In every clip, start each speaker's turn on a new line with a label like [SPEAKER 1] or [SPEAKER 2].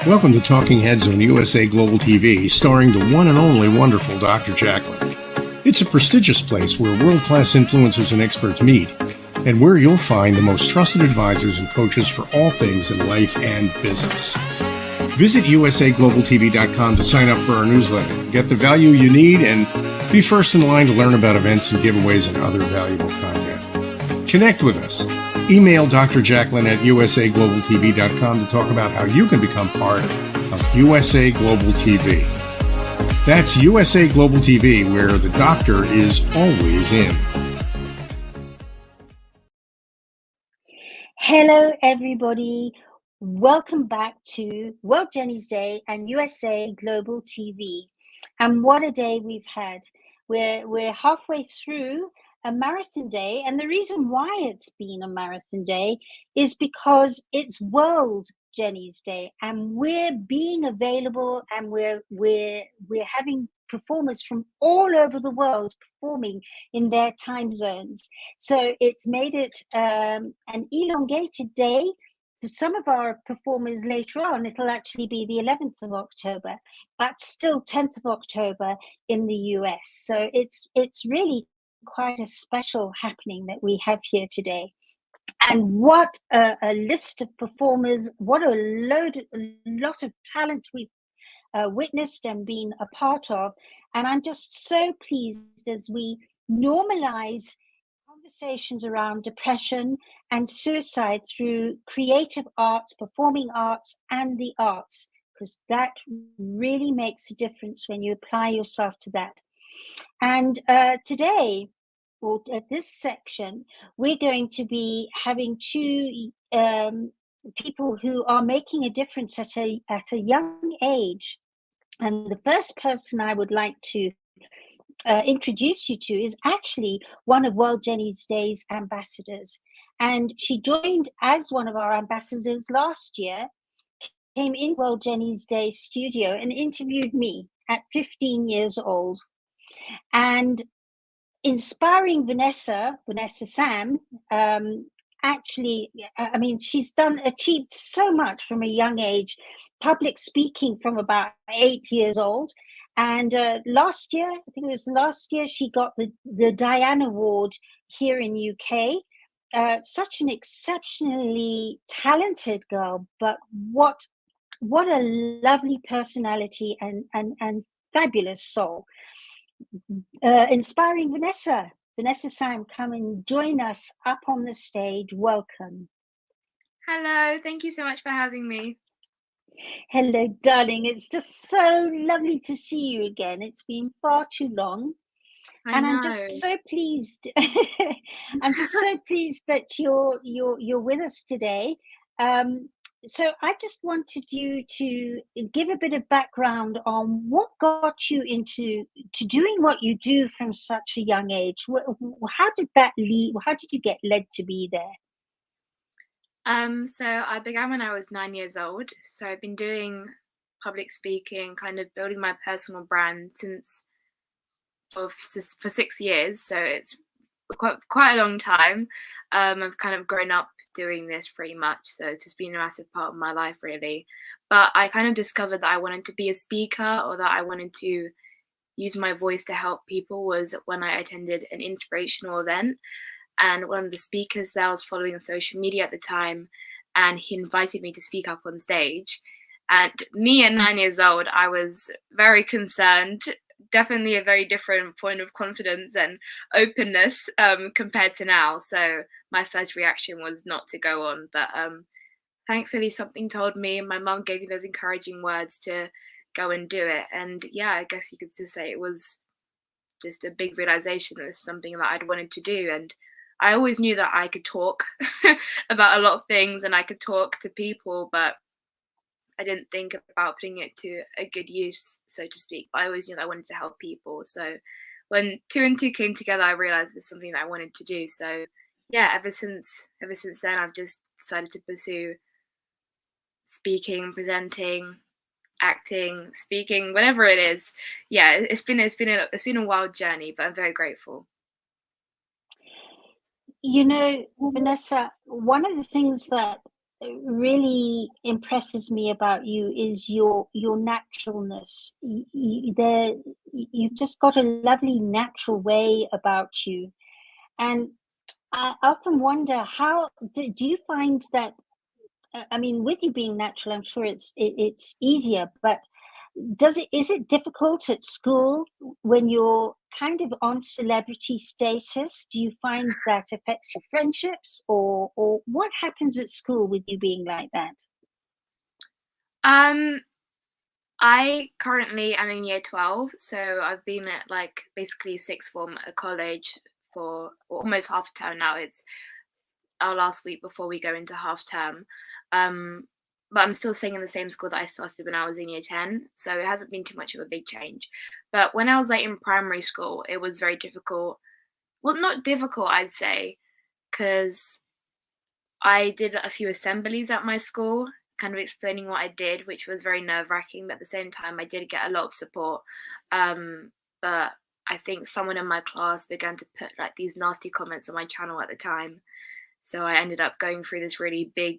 [SPEAKER 1] Welcome to Talking Heads on USA Global TV, starring the one and only wonderful Dr. Jacqueline. It's a prestigious place where world-class influencers and experts meet, and where you'll find the most trusted advisors and coaches for all things in life and business. Visit usaglobaltv.com to sign up for our newsletter, get the value you need, and be first in line to learn about events and giveaways and other valuable content. Connect with us. Email Dr. Jacqueline at usaglobaltv.com to talk about how you can become part of USA Global TV. That's USA Global TV, where the doctor is always in.
[SPEAKER 2] Hello, everybody. Welcome back to World Jenny's Day and USA Global TV. And what a day we've had. We're halfway through a marathon day, and the reason why it's been a marathon day is because it's World Jenny's Day, and we're being available, and we're having performers from all over the world performing in their time zones. So it's made it an elongated day. For some of our performers later on, it'll actually be the 11th of October, but still 10th of October in the US. So it's really quite a special happening that we have here today. And what a list of performers, what a lot of talent we've witnessed and been a part of. And I'm just so pleased as we normalize conversations around depression and suicide through creative arts, performing arts, and the arts, because that really makes a difference when you apply yourself to that. And today, or at this section, we're going to be having two people who are making a difference at a young age. And the first person I would like to introduce you to is actually one of World Jenny's Day's ambassadors. And she joined as one of our ambassadors last year, came in World Jenny's Day studio and interviewed me at 15 years old. And inspiring Vanessa Sam, actually, I mean, she's achieved so much from a young age, public speaking from about 8 years old. And last year, I think it was last year, she got the Diane Award here in UK. Such an exceptionally talented girl, but what a lovely personality and fabulous soul. Inspiring Vanessa Sam, come and join us up on the stage. Welcome.
[SPEAKER 3] Hello, thank you so much for having me.
[SPEAKER 2] Hello, darling. It's just so lovely to see you again. It's been far too long.
[SPEAKER 3] I know.
[SPEAKER 2] I'm just so pleased. I'm just so pleased that you're with us today. So I just wanted you to give a bit of background on what got you into doing what you do from such a young age. How did that lead? How did you get led to be there?
[SPEAKER 3] So I began when I was 9 years old. So I've been doing public speaking, kind of building my personal brand for 6 years. So it's quite a long time. I've kind of grown up doing this pretty much. So it's just been a massive part of my life, really. But I kind of discovered that I wanted to be a speaker, or that I wanted to use my voice to help people, was when I attended an inspirational event. And one of the speakers that I was following on social media at the time, and he invited me to speak up on stage. And me at 9 years old, I was very concerned, definitely a very different point of confidence and openness compared to now. So my first reaction was not to go on. But thankfully, something told me, my mum gave me those encouraging words to go and do it. And yeah, I guess you could just say it was just a big realization that this is something that I'd wanted to do. And I always knew that I could talk about a lot of things and I could talk to people, but I didn't think about putting it to a good use, so to speak. But I always knew that I wanted to help people. So when 2 and 2 came together, I realized it's something that I wanted to do. So yeah, ever since then, I've just decided to pursue speaking, presenting, acting, speaking, whatever it is. Yeah, it's been a wild journey, but I'm very grateful.
[SPEAKER 2] You know, Vanessa, one of the things that really impresses me about you is your naturalness. You've just got a lovely natural way about you, and I often wonder how do you find that. I mean, with you being natural, I'm sure it's easier, but is it difficult at school when you're kind of on celebrity status? Do you find that affects your friendships, or what happens at school with you being like that?
[SPEAKER 3] Um, I currently am in year 12, so I've been at like basically sixth form at college for almost half a term now. It's our last week before we go into half term. Um, but I'm still staying in the same school that I started when I was in year 10, so it hasn't been too much of a big change. But when I was like in primary school, it was very difficult. Well, not difficult, I'd say, because I did a few assemblies at my school, kind of explaining what I did, which was very nerve-wracking, but at the same time, I did get a lot of support. But I think someone in my class began to put like these nasty comments on my channel at the time. So I ended up going through this really big,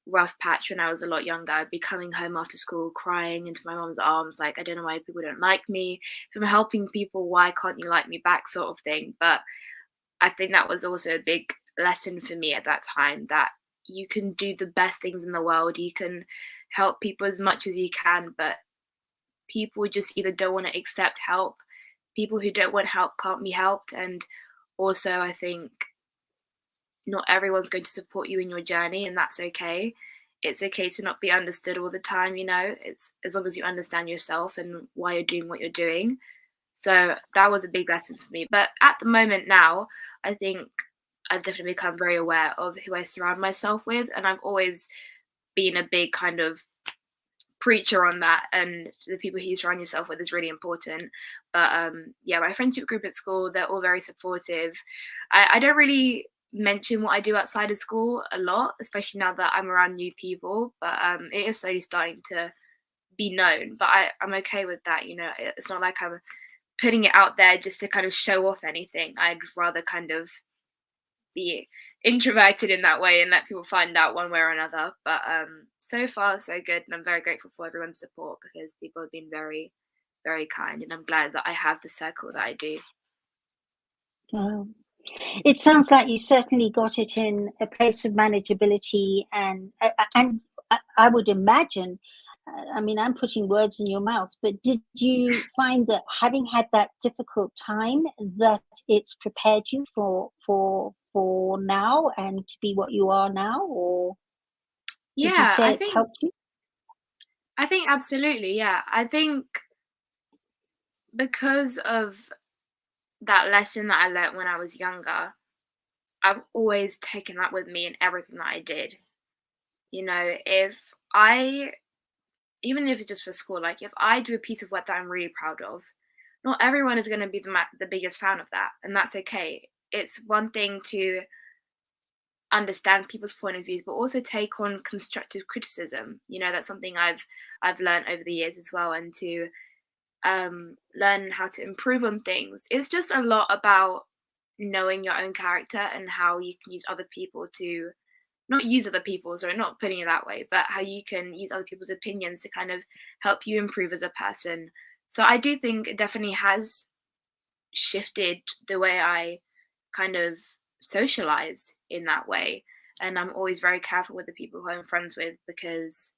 [SPEAKER 3] rough patch when I was a lot younger. I'd be coming home after school crying into my mom's arms, like, I don't know why people don't like me. If I'm helping people, why can't you like me back, sort of thing. But I think that was also a big lesson for me at that time, that you can do the best things in the world. You can help people as much as you can, but people just either don't want to accept help. People who don't want help can't be helped. And also, I think not everyone's going to support you in your journey, and that's okay. It's okay to not be understood all the time, you know. It's as long as you understand yourself and why you're doing what you're doing. So that was a big lesson for me. But at the moment now, I think I've definitely become very aware of who I surround myself with. And I've always been a big kind of preacher on that. And the people who you surround yourself with is really important. But yeah, my friendship group at school, they're all very supportive. I don't really mention what I do outside of school a lot, especially now that I'm around new people. But it is slowly starting to be known. But I'm okay with that, you know. It's not like I'm putting it out there just to kind of show off anything. I'd rather kind of be introverted in that way and let people find out one way or another. But so far so good, and I'm very grateful for everyone's support because people have been very, very kind, and I'm glad that I have the circle that I do.
[SPEAKER 2] Wow. It sounds like you certainly got it in a place of manageability, and I would imagine, I mean, I'm putting words in your mouth, but did you find that having had that difficult time, that it's prepared you for now and to be what you are now, or would you
[SPEAKER 3] Yeah,
[SPEAKER 2] say it's helped you?
[SPEAKER 3] I think absolutely, yeah. I think because of that lesson that I learnt when I was younger, I've always taken that with me in everything that I did. You know, even if it's just for school, like if I do a piece of work that I'm really proud of, not everyone is going to be the biggest fan of that, and that's okay. It's one thing to understand people's point of views, but also take on constructive criticism. You know, that's something I've learned over the years as well, and to learn how to improve on things. It's just a lot about knowing your own character and how you can use other people to not use other people's, or not putting it that way, but how you can use other people's opinions to kind of help you improve as a person. So I do think it definitely has shifted the way I kind of socialize in that way. And I'm always very careful with the people who I'm friends with because,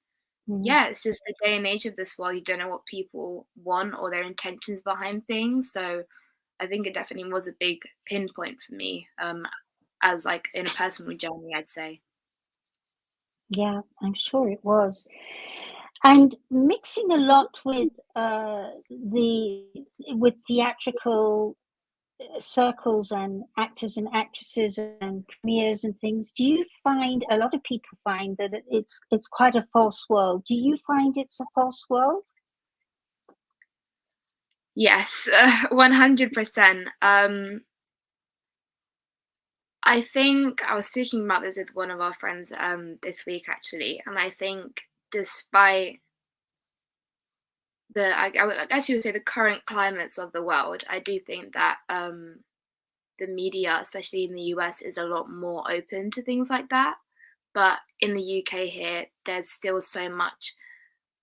[SPEAKER 3] yeah, it's just the day and age of this world. You don't know what people want or their intentions behind things. So I think it definitely was a big pinpoint for me, as like in a personal journey, I'd say.
[SPEAKER 2] Yeah, I'm sure it was. And mixing a lot with theatrical circles and actors and actresses and premieres and things, do you find a lot of people find that it's quite a false world? Do you find it's a false world?
[SPEAKER 3] Yes, 100%. I think I was speaking about this with one of our friends this week actually, and I think despite I guess you would say the current climates of the world, I do think that the media, especially in the US, is a lot more open to things like that. But in the UK here, there's still so much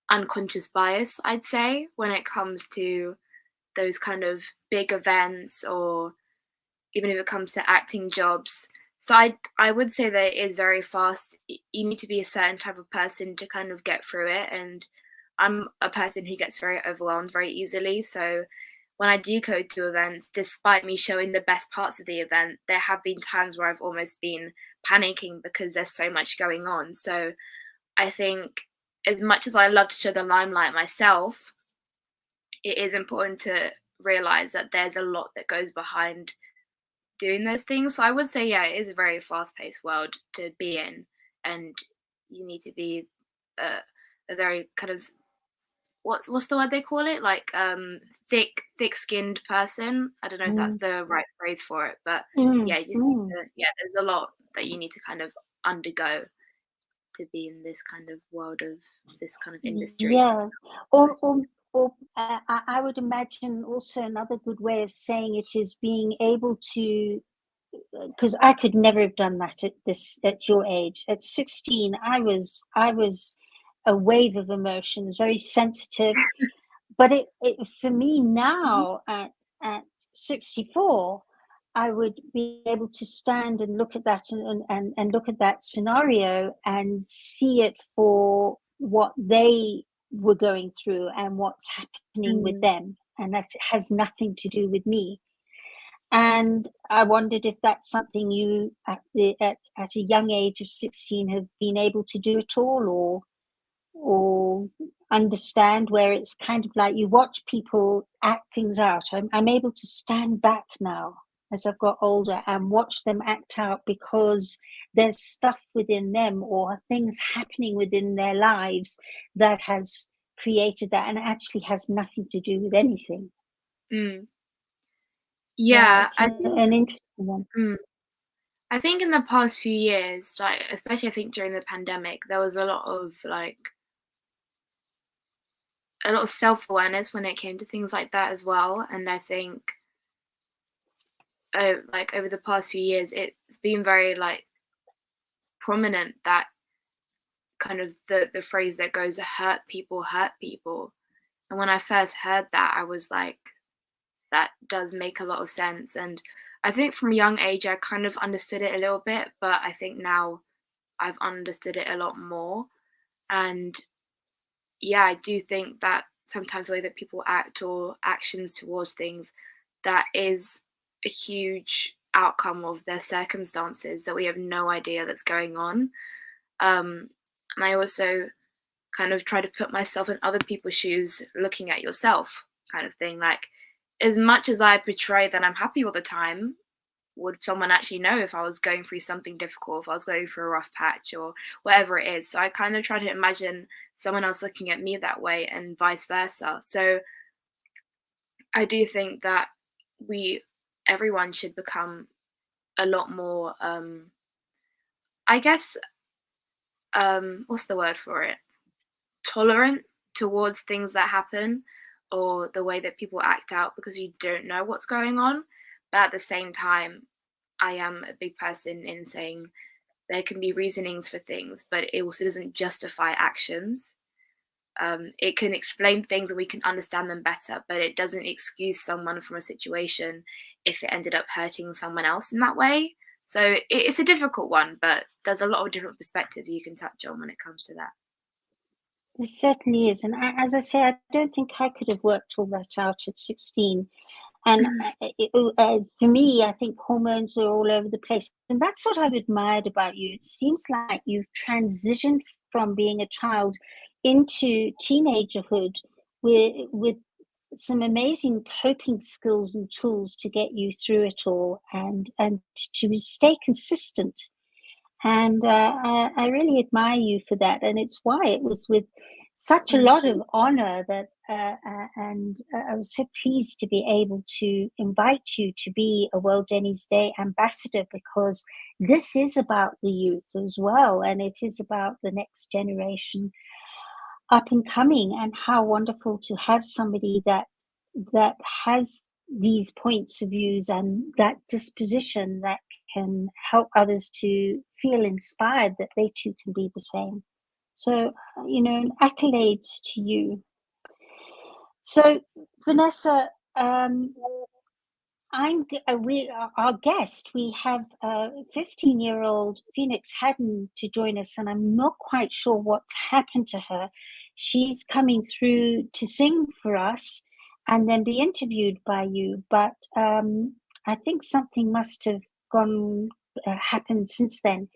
[SPEAKER 3] unconscious bias, I'd say, when it comes to those kind of big events, or even if it comes to acting jobs. So I would say that it is very fast. You need to be a certain type of person to kind of get through it. And I'm a person who gets very overwhelmed very easily. So when I do go to events, despite me showing the best parts of the event, there have been times where I've almost been panicking because there's so much going on. So I think as much as I love to show the limelight myself, it is important to realize that there's a lot that goes behind doing those things. So I would say, yeah, it is a very fast-paced world to be in, and you need to be a very kind of what's the word they call it? Like thick-skinned person. I don't know if that's the right phrase for it, but yeah, you just need to, yeah, there's a lot that you need to kind of undergo to be in this kind of world of this kind of industry.
[SPEAKER 2] Yeah, or I would imagine also another good way of saying it is being able to, because I could never have done that at your age. At 16, I was a wave of emotions, very sensitive. But it for me now at 64, I would be able to stand and look at that and look at that scenario and see it for what they were going through and what's happening with them, and that has nothing to do with me. And I wondered if that's something you at a young age of 16 have been able to do at all, or understand, where it's kind of like you watch people act things out. I'm able to stand back now as I've got older and watch them act out, because there's stuff within them or things happening within their lives that has created that, and actually has nothing to do with anything.
[SPEAKER 3] Yeah,
[SPEAKER 2] it's an interesting one.
[SPEAKER 3] I think in the past few years, like especially I think during the pandemic, there was a lot of self-awareness when it came to things like that as well. And I think like over the past few years, it's been very like prominent that kind of the phrase that goes, hurt people. And when I first heard that, I was like, that does make a lot of sense. And I think from a young age, I kind of understood it a little bit, but I think now I've understood it a lot more. And yeah, I do think that sometimes the way that people act or actions towards things, that is a huge outcome of their circumstances that we have no idea that's going on. And I also kind of try to put myself in other people's shoes, looking at yourself kind of thing. Like, as much as I portray that I'm happy all the time, would someone actually know if I was going through something difficult, if I was going through a rough patch or whatever it is? So I kind of try to imagine someone else looking at me that way and vice versa. So I do think that everyone should become a lot more, I guess, what's the word for it? Tolerant towards things that happen or the way that people act out, because you don't know what's going on. But at the same time, I am a big person in saying there can be reasonings for things, but it also doesn't justify actions. It can explain things and we can understand them better, but it doesn't excuse someone from a situation if it ended up hurting someone else in that way. So it's a difficult one, but there's a lot of different perspectives you can touch on when it comes to that.
[SPEAKER 2] It certainly is. And as I say, I don't think I could have worked all that out at 16. And for me, I think hormones are all over the place. And that's what I've admired about you. It seems like you've transitioned from being a child into teenagerhood with some amazing coping skills and tools to get you through it all, and to stay consistent. And I really admire you for that. And it's why it was with such a lot of honor that and I was so pleased to be able to invite you to be a World Jenny's Day ambassador, because this is about the youth as well, and it is about the next generation up and coming, and how wonderful to have somebody that has these points of views and that disposition that can help others to feel inspired that they too can be the same. So, accolades to you. So, Vanessa, our guest. We have 15-year-old Phoenix Haddon to join us, and I'm not quite sure what's happened to her. She's coming through to sing for us and then be interviewed by you, but I think something must have happened since then.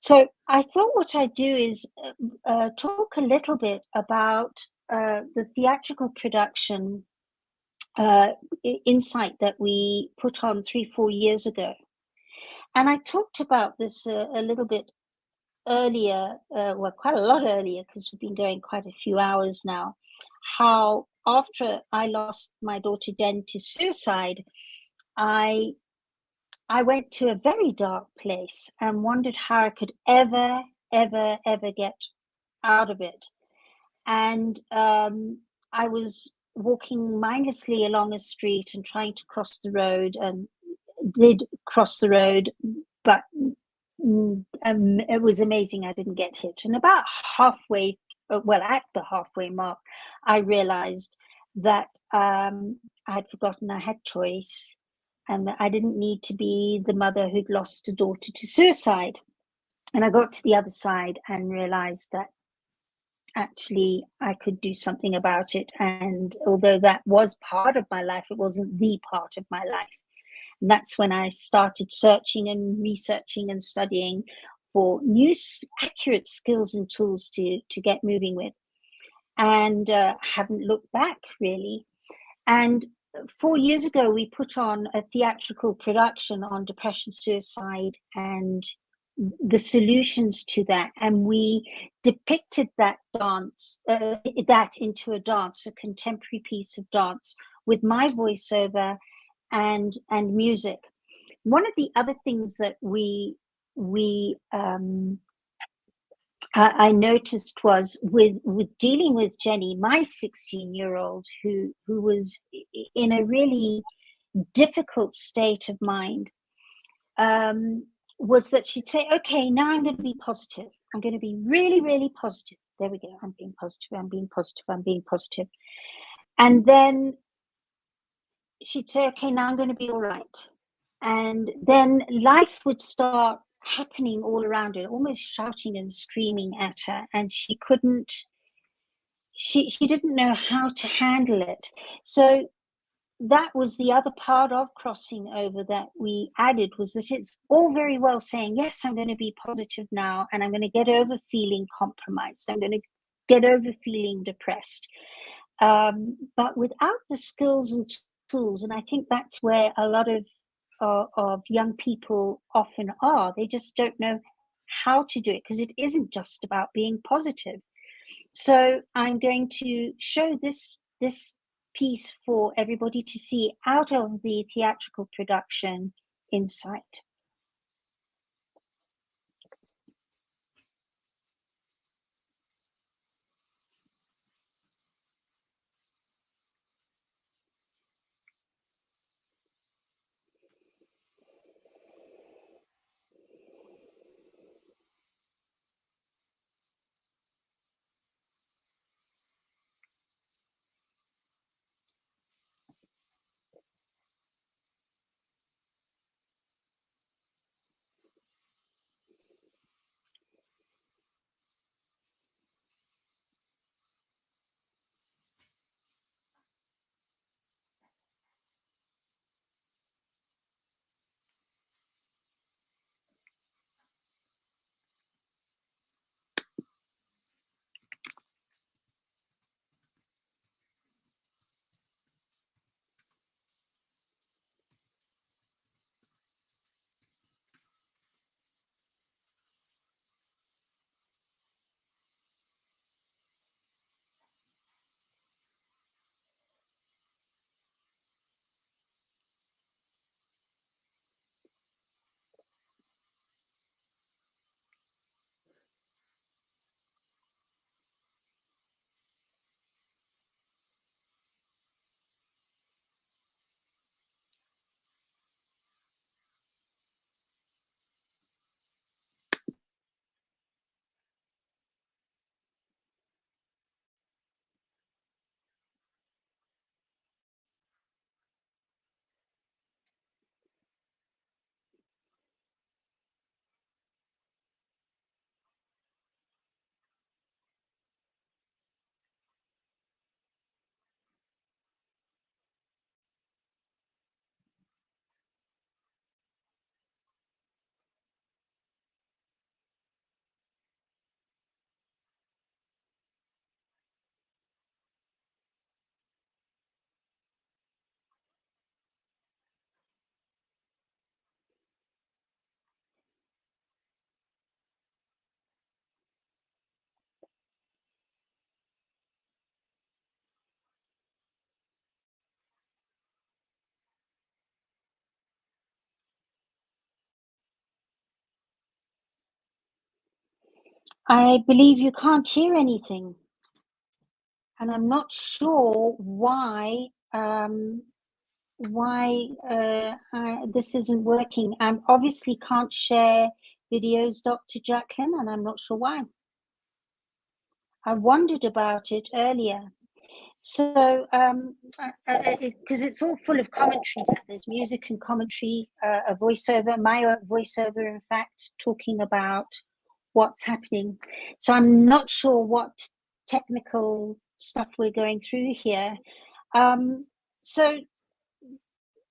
[SPEAKER 2] So I thought what I'd do is talk a little bit about the theatrical production insight that we put on 3-4 years ago. And I talked about this a little bit earlier, quite a lot earlier, because we've been going quite a few hours now, how after I lost my daughter Jen to suicide, I went to a very dark place and wondered how I could ever get out of it. And I was walking mindlessly along a street and trying to cross the road, and did cross the road, but it was amazing I didn't get hit. And about halfway, at the halfway mark, I realized that I had forgotten I had choice, and that I didn't need to be the mother who'd lost a daughter to suicide. And I got to the other side and realized that actually I could do something about it. And although that was part of my life, it wasn't the part of my life. And that's when I started searching and researching and studying for new accurate skills and tools to get moving with. And haven't looked back, really. And 4 years ago, we put on a theatrical production on depression, suicide, and the solutions to that, and we depicted that into a dance, a contemporary piece of dance with my voiceover and music. One of the other things that I noticed was with dealing with Jenny, my 16-year-old, who was in a really difficult state of mind, was that she'd say, okay, now I'm going to be positive. I'm going to be really, really positive. There we go. I'm being positive. I'm being positive. I'm being positive. And then she'd say, okay, now I'm going to be all right. And then life would start happening all around her, almost shouting and screaming at her. And she didn't know how to handle it. So that was the other part of crossing over that we added, was that it's all very well saying, yes, I'm going to be positive now, and I'm going to get over feeling compromised. I'm going to get over feeling depressed. But without the skills and tools, and I think that's where a lot of young people often are, they just don't know how to do it, because it isn't just about being positive. So I'm going to show this piece for everybody to see out of the theatrical production insight. I believe you can't hear anything, and I'm not sure why this isn't working. I obviously can't share videos, Dr. Jacqueline, and I'm not sure why. I wondered about it earlier. So, because it's all full of commentary, there's music and commentary, a voiceover, my voiceover, in fact, talking about what's happening. So I'm not sure what technical stuff we're going through here. So,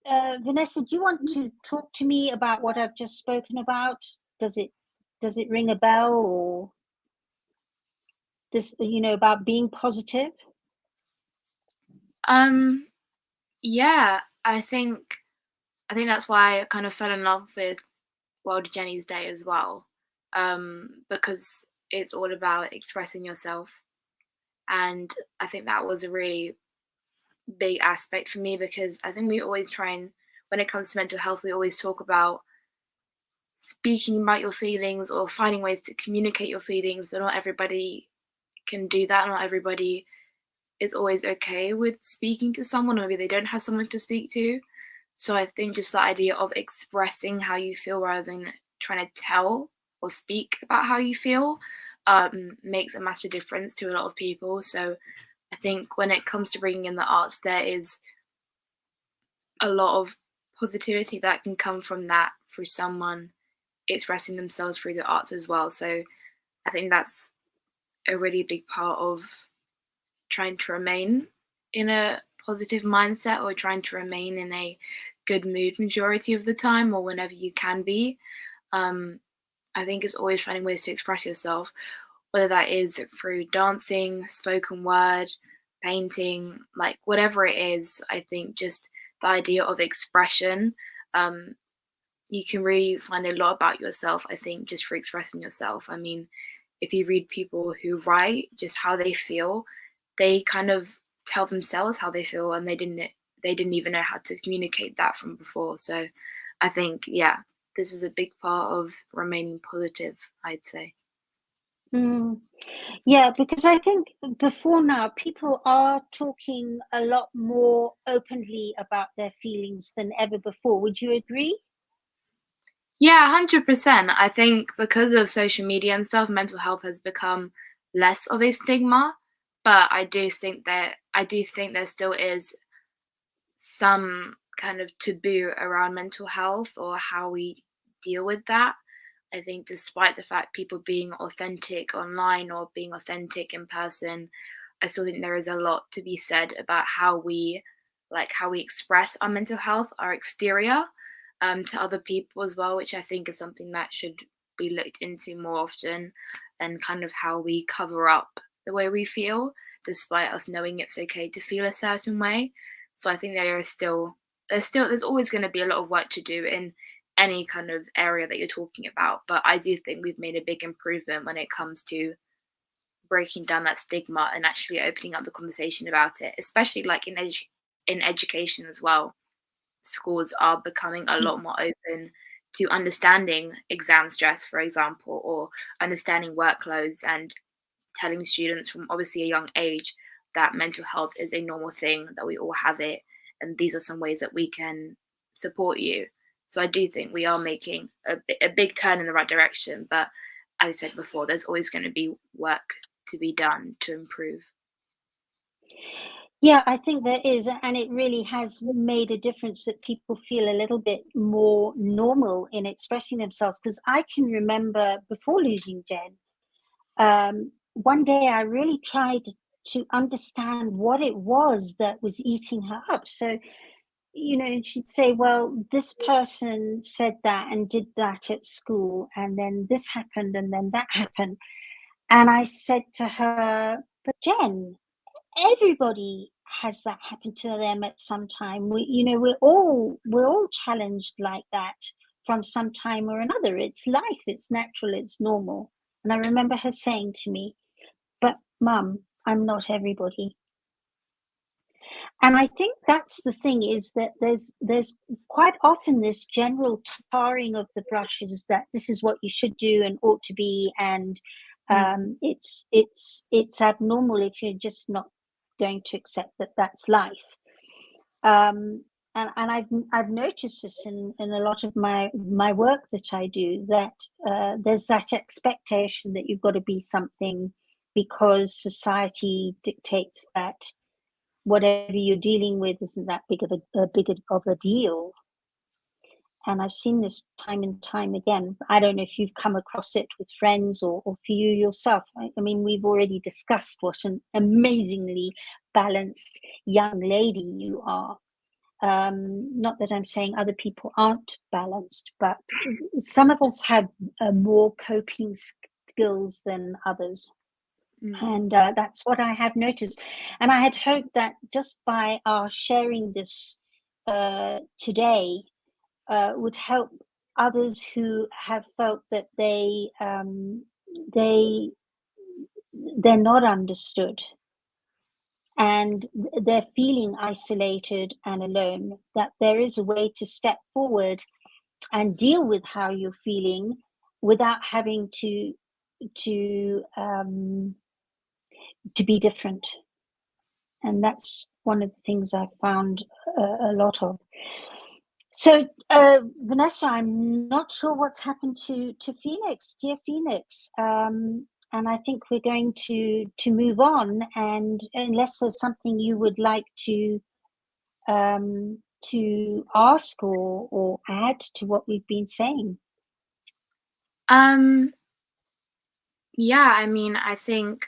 [SPEAKER 2] Vanessa, do you want to talk to me about what I've just spoken about? Does it ring a bell, or this, about being positive?
[SPEAKER 3] Yeah, I think that's why I kind of fell in love with World Jenny's Day as well, because it's all about expressing yourself, and I think that was a really big aspect for me, because I think we always try and, when it comes to mental health, we always talk about speaking about your feelings or finding ways to communicate your feelings, but not everybody can do that. Not everybody is always okay with speaking to someone, or maybe they don't have someone to speak to. So I think just the idea of expressing how you feel rather than trying to tell or speak about how you feel makes a massive difference to a lot of people. So I think when it comes to bringing in the arts, there is a lot of positivity that can come from that through someone expressing themselves through the arts as well. So I think that's a really big part of trying to remain in a positive mindset, or trying to remain in a good mood majority of the time, or whenever you can be. I think it's always finding ways to express yourself, whether that is through dancing, spoken word, painting, like whatever it is. I think just the idea of expression, you can really find a lot about yourself, I think, just for expressing yourself. I mean, if you read people who write just how they feel, they kind of tell themselves how they feel, and they didn't even know how to communicate that from before. So I think, yeah, this is a big part of remaining positive, I'd say.
[SPEAKER 2] Yeah, because I think before now, people are talking a lot more openly about their feelings than ever before. Would you agree?
[SPEAKER 3] Yeah, 100%. I think because of social media and stuff, mental health has become less of a stigma. But I do think there still is some kind of taboo around mental health or how we deal with that. I think despite the fact people being authentic online or being authentic in person, I still think there is a lot to be said about how we express our mental health, our exterior, to other people as well, which I think is something that should be looked into more often, and kind of how we cover up the way we feel, despite us knowing it's okay to feel a certain way. So I think there's always going to be a lot of work to do in any kind of area that you're talking about. But I do think we've made a big improvement when it comes to breaking down that stigma and actually opening up the conversation about it, especially like in education as well. Schools are becoming a lot more open to understanding exam stress, for example, or understanding workloads, and telling students from obviously a young age that mental health is a normal thing, that we all have it, and these are some ways that we can support you. So I do think we are making a big turn in the right direction. But as I said before, there's always going to be work to be done to improve.
[SPEAKER 2] Yeah, I think there is, and it really has made a difference that people feel a little bit more normal in expressing themselves. Because I can remember before losing Jen, one day I really tried to understand what it was that was eating her up. So, she'd say, well, this person said that and did that at school, and then this happened, and then that happened. And I said to her, but Jen, everybody has that happen to them at some time. We're all challenged like that from some time or another. It's life, it's natural, it's normal. And I remember her saying to me, but Mum, I'm not everybody. And I think that's the thing, is that there's quite often this general tarring of the brushes that this is what you should do and ought to be, and It's abnormal if you're just not going to accept that that's life. And I've noticed this in a lot of my work that I do, that there's that expectation that you've got to be something because society dictates that whatever you're dealing with isn't that big of a deal. And I've seen this time and time again. I don't know if you've come across it with friends or for you yourself. I mean, we've already discussed what an amazingly balanced young lady you are. Not that I'm saying other people aren't balanced, but some of us have more coping skills than others. And that's what I have noticed. And I had hoped that just by our sharing this today, would help others who have felt that they're not understood and they're feeling isolated and alone, that there is a way to step forward and deal with how you're feeling without having to be different. And that's one of the things I've found a lot of. So, Vanessa, I'm not sure what's happened to Phoenix, dear Phoenix. And I think we're going to move on. And unless there's something you would like to ask or add to what we've been saying.
[SPEAKER 3] Yeah, I mean, I think,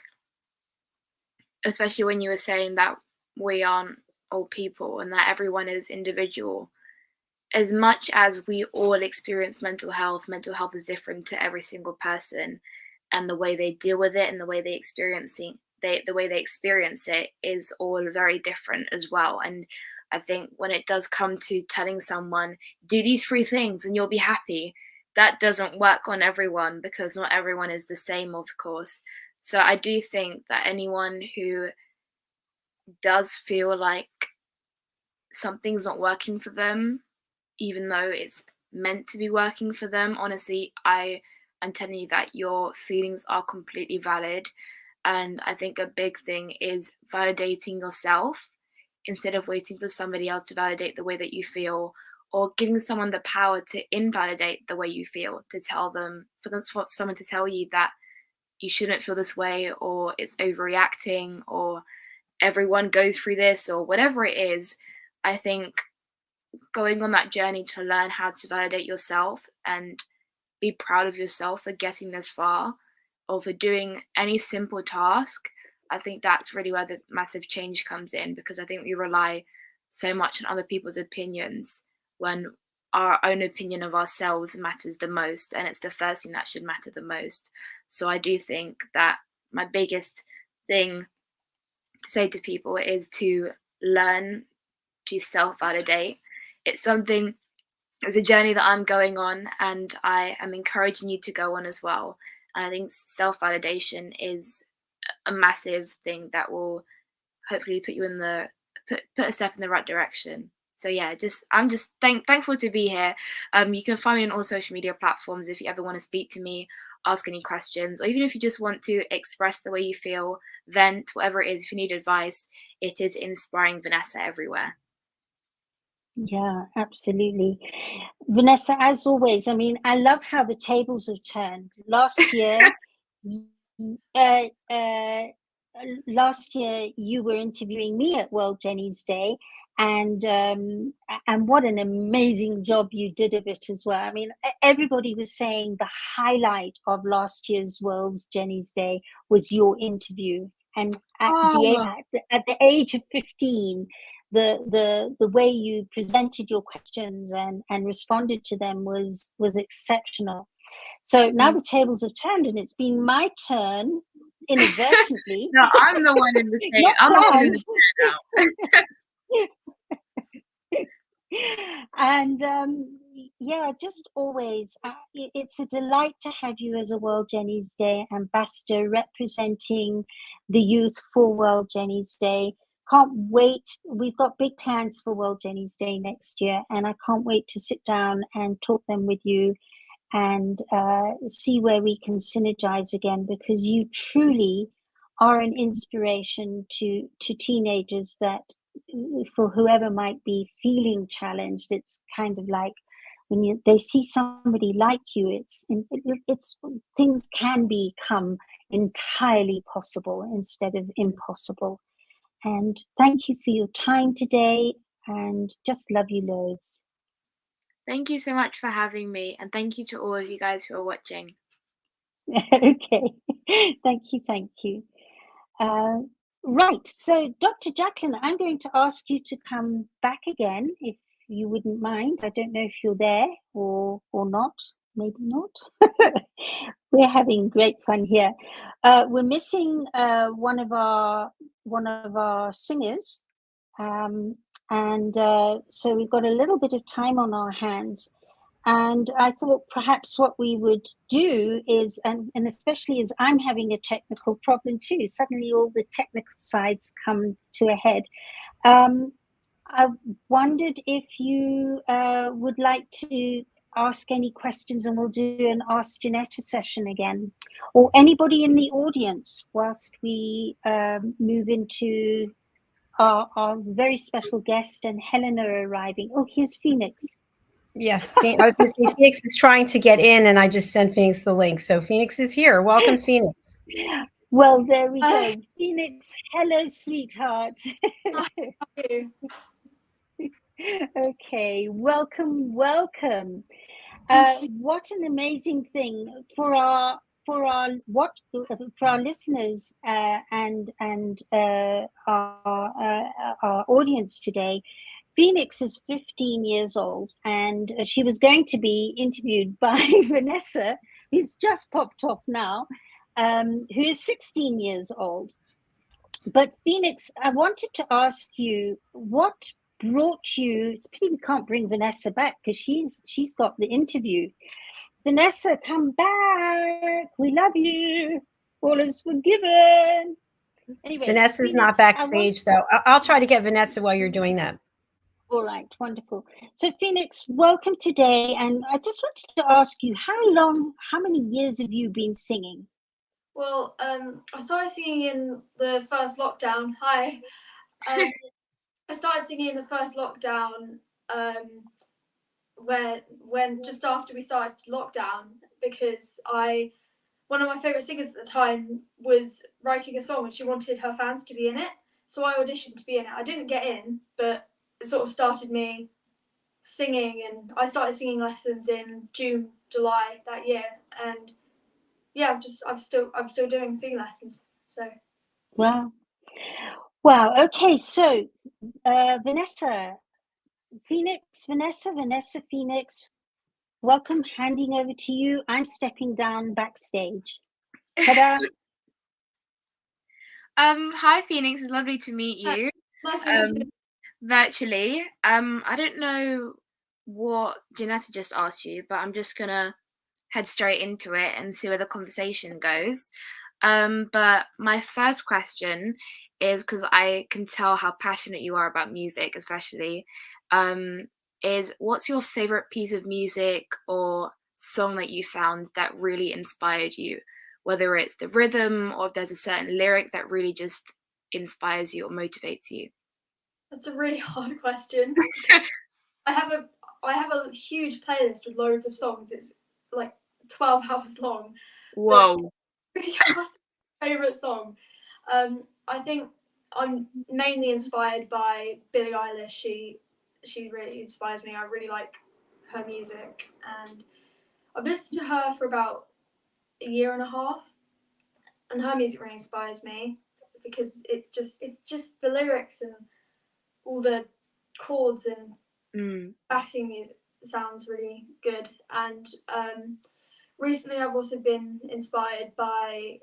[SPEAKER 3] especially when you were saying that we aren't all people and that everyone is individual, as much as we all experience mental health is different to every single person, and the way they deal with it and the way they experience it is all very different as well. And I think when it does come to telling someone, do these 3 things and you'll be happy, that doesn't work on everyone, because not everyone is the same, of course. So I do think that anyone who does feel like something's not working for them, even though it's meant to be working for them, honestly, I'm telling you that your feelings are completely valid. And I think a big thing is validating yourself instead of waiting for somebody else to validate the way that you feel, or giving someone the power to invalidate the way you feel, to tell them, for someone to tell you that you shouldn't feel this way, or it's overreacting, or everyone goes through this, or whatever it is. I think going on that journey to learn how to validate yourself and be proud of yourself for getting this far, or for doing any simple task, I think that's really where the massive change comes in, because I think we rely so much on other people's opinions when our own opinion of ourselves matters the most, and it's the first thing that should matter the most. So I do think that my biggest thing to say to people is to learn to self-validate. It's a journey that I'm going on, and I am encouraging you to go on as well. And I think self-validation is a massive thing that will hopefully put you in put a step in the right direction. So yeah, I'm just thankful to be here. You can find me on all social media platforms if you ever want to speak to me, ask any questions, or even if you just want to express the way you feel, vent, whatever it is. If you need advice, it is Inspiring Vanessa everywhere.
[SPEAKER 2] Yeah, absolutely. Vanessa, as always, I mean, I love how the tables have turned. Last year, you were interviewing me at World Jenny's Day, and what an amazing job you did of it as well. I mean, everybody was saying the highlight of last year's World Jenny's Day was your interview, and at the age of 15. The way you presented your questions and responded to them was exceptional. So now the tables have turned, and it's been my turn inadvertently.
[SPEAKER 3] No, I'm the one in the chair. I'm the one in the chair
[SPEAKER 2] now. And yeah, just always, it's a delight to have you as a World Jenny's Day ambassador, representing the youth for World Jenny's Day. Can't wait. We've got big plans for World Jenny's Day next year, and I can't wait to sit down and talk them with you and see where we can synergize again, because you truly are an inspiration to teenagers, that for whoever might be feeling challenged, it's kind of like when they see somebody like you, it's things can become entirely possible instead of impossible. And thank you for your time today, and just love you loads.
[SPEAKER 3] Thank you so much for having me, and thank you to all of you guys who are watching.
[SPEAKER 2] Okay, thank you. Right, so Dr. Jacqueline, I'm going to ask you to come back again, if you wouldn't mind. I don't know if you're there or not, maybe not. We're having great fun here. We're missing one of our singers, and so we've got a little bit of time on our hands. And I thought perhaps what we would do is, and especially as I'm having a technical problem too, suddenly all the technical sides come to a head. I wondered if you would like to ask any questions, and we'll do an Ask Janetta session again, or anybody in the audience, whilst we move into our very special guest and Helena arriving. Oh, here's Phoenix.
[SPEAKER 4] Yes, I was going to say Phoenix is trying to get in, and I just sent Phoenix the link. So Phoenix is here. Welcome, Phoenix.
[SPEAKER 2] Well, there we go. Phoenix, hello, sweetheart. Okay, welcome. What an amazing thing for our listeners and our audience today. Phoenix is 15 years old, and she was going to be interviewed by Vanessa, who's just popped off now, who is 16 years old. But Phoenix, I wanted to ask you, what brought you? It's pity we can't bring Vanessa back, because she's got the interview. Vanessa, come back. We love you. All is forgiven. Anyway,
[SPEAKER 4] Vanessa's not backstage, though. I'll try to get Vanessa while you're doing that.
[SPEAKER 2] All right, wonderful. So Phoenix, welcome today. And I just wanted to ask you, how many years have you been singing?
[SPEAKER 5] Well, I started singing in the first lockdown. Hi. I started singing in the first lockdown when just after we started lockdown, because one of my favourite singers at the time was writing a song and she wanted her fans to be in it. So I auditioned to be in it. I didn't get in, but it sort of started me singing, and I started singing lessons in June, July that year, and yeah, I'm still doing singing lessons. So
[SPEAKER 2] Wow. Okay, so Vanessa, Phoenix, welcome. Handing over to you. I'm stepping down backstage. Ta-da.
[SPEAKER 3] Hi Phoenix, it's lovely to meet you.
[SPEAKER 5] Nice to meet you.
[SPEAKER 3] Virtually. I don't know what Janetta just asked you, but I'm just gonna head straight into it and see where the conversation goes. But my first question is, because I can tell how passionate you are about music, especially, is what's your favorite piece of music or song that you found that really inspired you? Whether it's the rhythm or if there's a certain lyric that really just inspires you or motivates you.
[SPEAKER 5] That's a really hard question. I have a huge playlist with loads of songs. It's like 12 hours long.
[SPEAKER 3] Whoa.
[SPEAKER 5] Really hard favorite song. I think I'm mainly inspired by Billie Eilish. She really inspires me. I really like her music, and I've listened to her for about a year and a half, and her music really inspires me because it's just the lyrics and all the chords and backing it sounds really good. And recently I've also been inspired by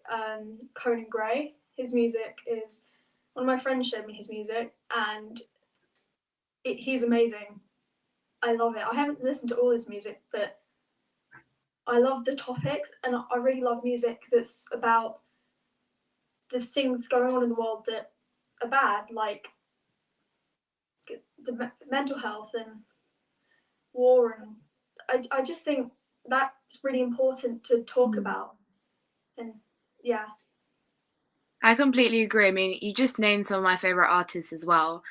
[SPEAKER 5] Conan Gray. His music is, one of my friends showed me his music, and he's amazing. I love it. I haven't listened to all his music, but I love the topics, and I really love music that's about the things going on in the world that are bad, like the mental health and war. And I just think that's really important to talk about. And yeah.
[SPEAKER 3] I completely agree. I mean, you just named some of my favorite artists as well.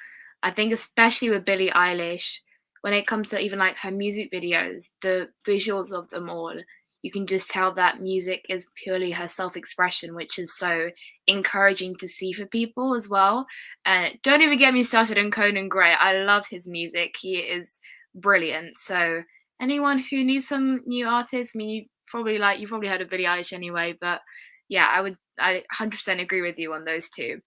[SPEAKER 3] I think especially with Billie Eilish, when it comes to even like her music videos, the visuals of them all, you can just tell that music is purely her self-expression, which is so encouraging to see for people as well. And don't even get me started on Conan Gray. I love his music. He is brilliant. So anyone who needs some new artists, I mean, you probably heard of Billie Eilish anyway, but yeah, I 100% agree with you on those two.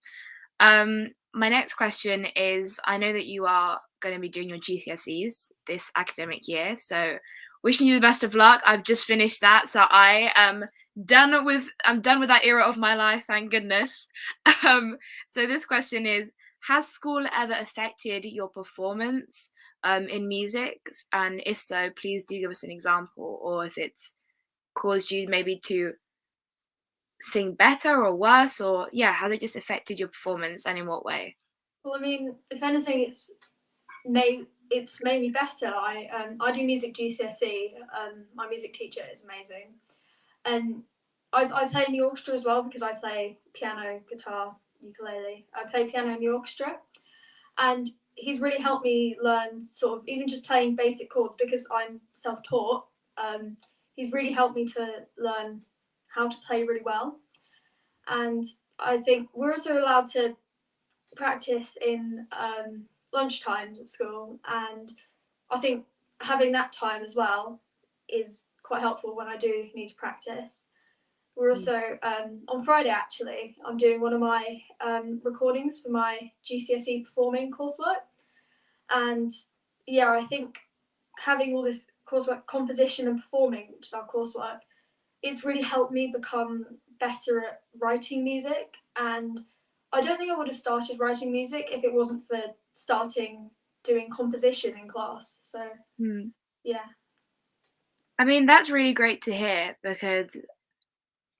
[SPEAKER 3] My next question is, I know that you are going to be doing your GCSEs this academic year, so wishing you the best of luck. I've just finished that, so I'm done with that era of my life, thank goodness. So this question is, has school ever affected your performance in music? And if so, please do give us an example, or if it's caused you maybe to sing better or worse, or yeah, has it just affected your performance, and in what way?
[SPEAKER 5] Well, I mean, if anything, it's made me better. I do music GCSE. My music teacher is amazing, and I play in the orchestra as well because I play piano, guitar, ukulele. I play piano in the orchestra, and he's really helped me learn sort of even just playing basic chords because I'm self-taught. He's really helped me to learn how to play really well, and I think we're also allowed to practice in lunch times at school, and I think having that time as well is quite helpful when I do need to practice. We're also on Friday actually, I'm doing one of my recordings for my GCSE performing coursework, and yeah, I think having all this coursework, composition and performing, which is our coursework, it's really helped me become better at writing music. And I don't think I would have started writing music if it wasn't for starting doing composition in class. So yeah.
[SPEAKER 3] I mean, that's really great to hear, because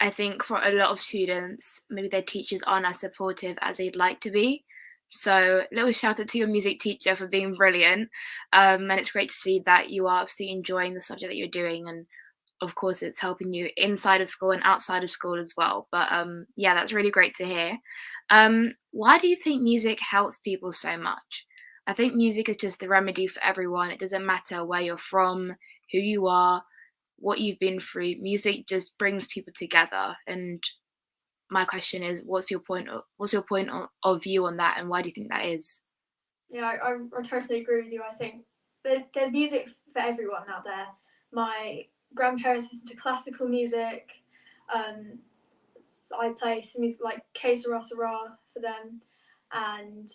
[SPEAKER 3] I think for a lot of students, maybe their teachers aren't as supportive as they'd like to be. So, little shout out to your music teacher for being brilliant. And it's great to see that you are obviously enjoying the subject that you're doing, and of course, it's helping you inside of school and outside of school as well. But yeah, that's really great to hear. Why do you think music helps people so much? I think music is just the remedy for everyone. It doesn't matter where you're from, who you are, what you've been through. Music just brings people together. And my question is, what's your point of view on that, and why do you think that is?
[SPEAKER 5] Yeah, I totally agree with you. I think there's music for everyone out there. My grandparents listen to classical music. So I play some music like Que Sera Sera for them, and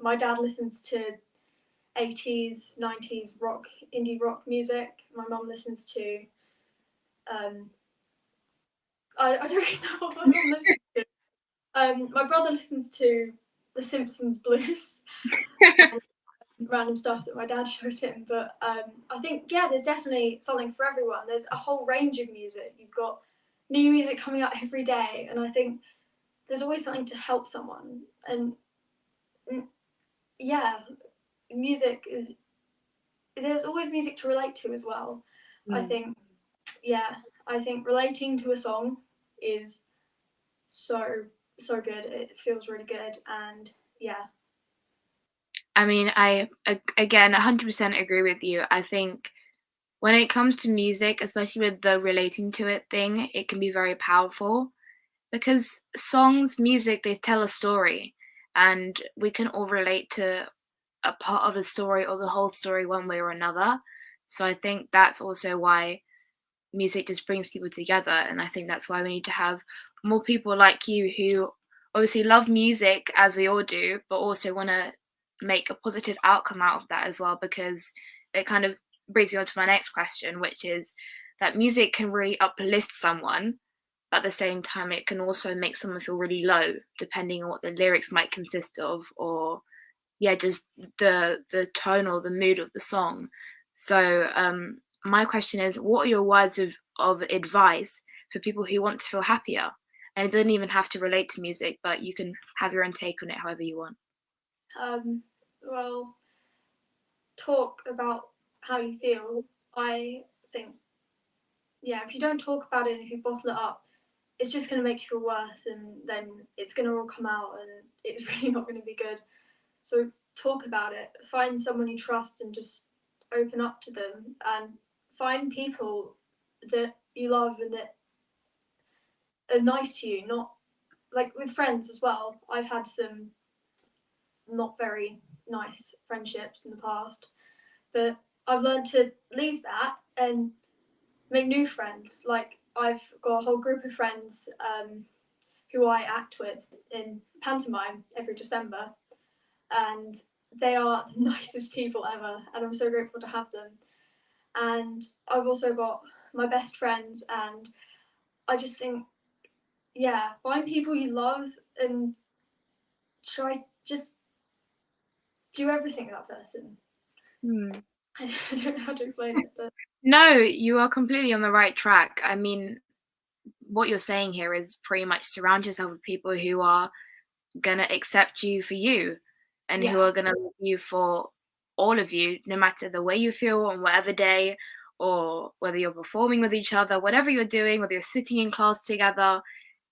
[SPEAKER 5] my dad listens to 80s, 90s rock, indie rock music. My mum listens to I don't really know what my mum listens to. My brother listens to the Simpsons blues. Random stuff that my dad shows him, but I think there's definitely something for everyone. There's a whole range of music. You've got new music coming out every day, and I think there's always something to help someone. And yeah, music is, there's always music to relate to as well. I think relating to a song is so good. It feels really good, and yeah.
[SPEAKER 3] I mean, I again 100% agree with you. I think when it comes to music, especially with the relating to it thing, it can be very powerful, because songs, music, they tell a story, and we can all relate to a part of the story or the whole story one way or another. So I think that's also why music just brings people together, and I think that's why we need to have more people like you who obviously love music as we all do, but also want to make a positive outcome out of that as well, because it kind of brings me on to my next question, which is that music can really uplift someone, but at the same time it can also make someone feel really low, depending on what the lyrics might consist of, or yeah, just the tone or the mood of the song. So my question is, what are your words of advice for people who want to feel happier? And it doesn't even have to relate to music, but you can have your own take on it however you want.
[SPEAKER 5] Well, talk about how you feel. I think if you don't talk about it and if you bottle it up, it's just going to make you feel worse, and then it's going to all come out and it's really not going to be good. So talk about it, find someone you trust and just open up to them, and find people that you love and that are nice to you, not like with friends as well. I've had some not very nice friendships in the past, but I've learned to leave that and make new friends. Like I've got a whole group of friends who I act with in pantomime every December, and they are the nicest people ever, and I'm so grateful to have them. And I've also got my best friends, and I just think, yeah, find people you love and try just do everything with that person. I don't know how to explain it, but
[SPEAKER 3] No, you are completely on the right track. I mean, what you're saying here is pretty much surround yourself with people who are gonna accept you for you, and who
[SPEAKER 5] yeah,
[SPEAKER 3] are gonna love you for all of you, no matter the way you feel on whatever day, or whether you're performing with each other, whatever you're doing, whether you're sitting in class together.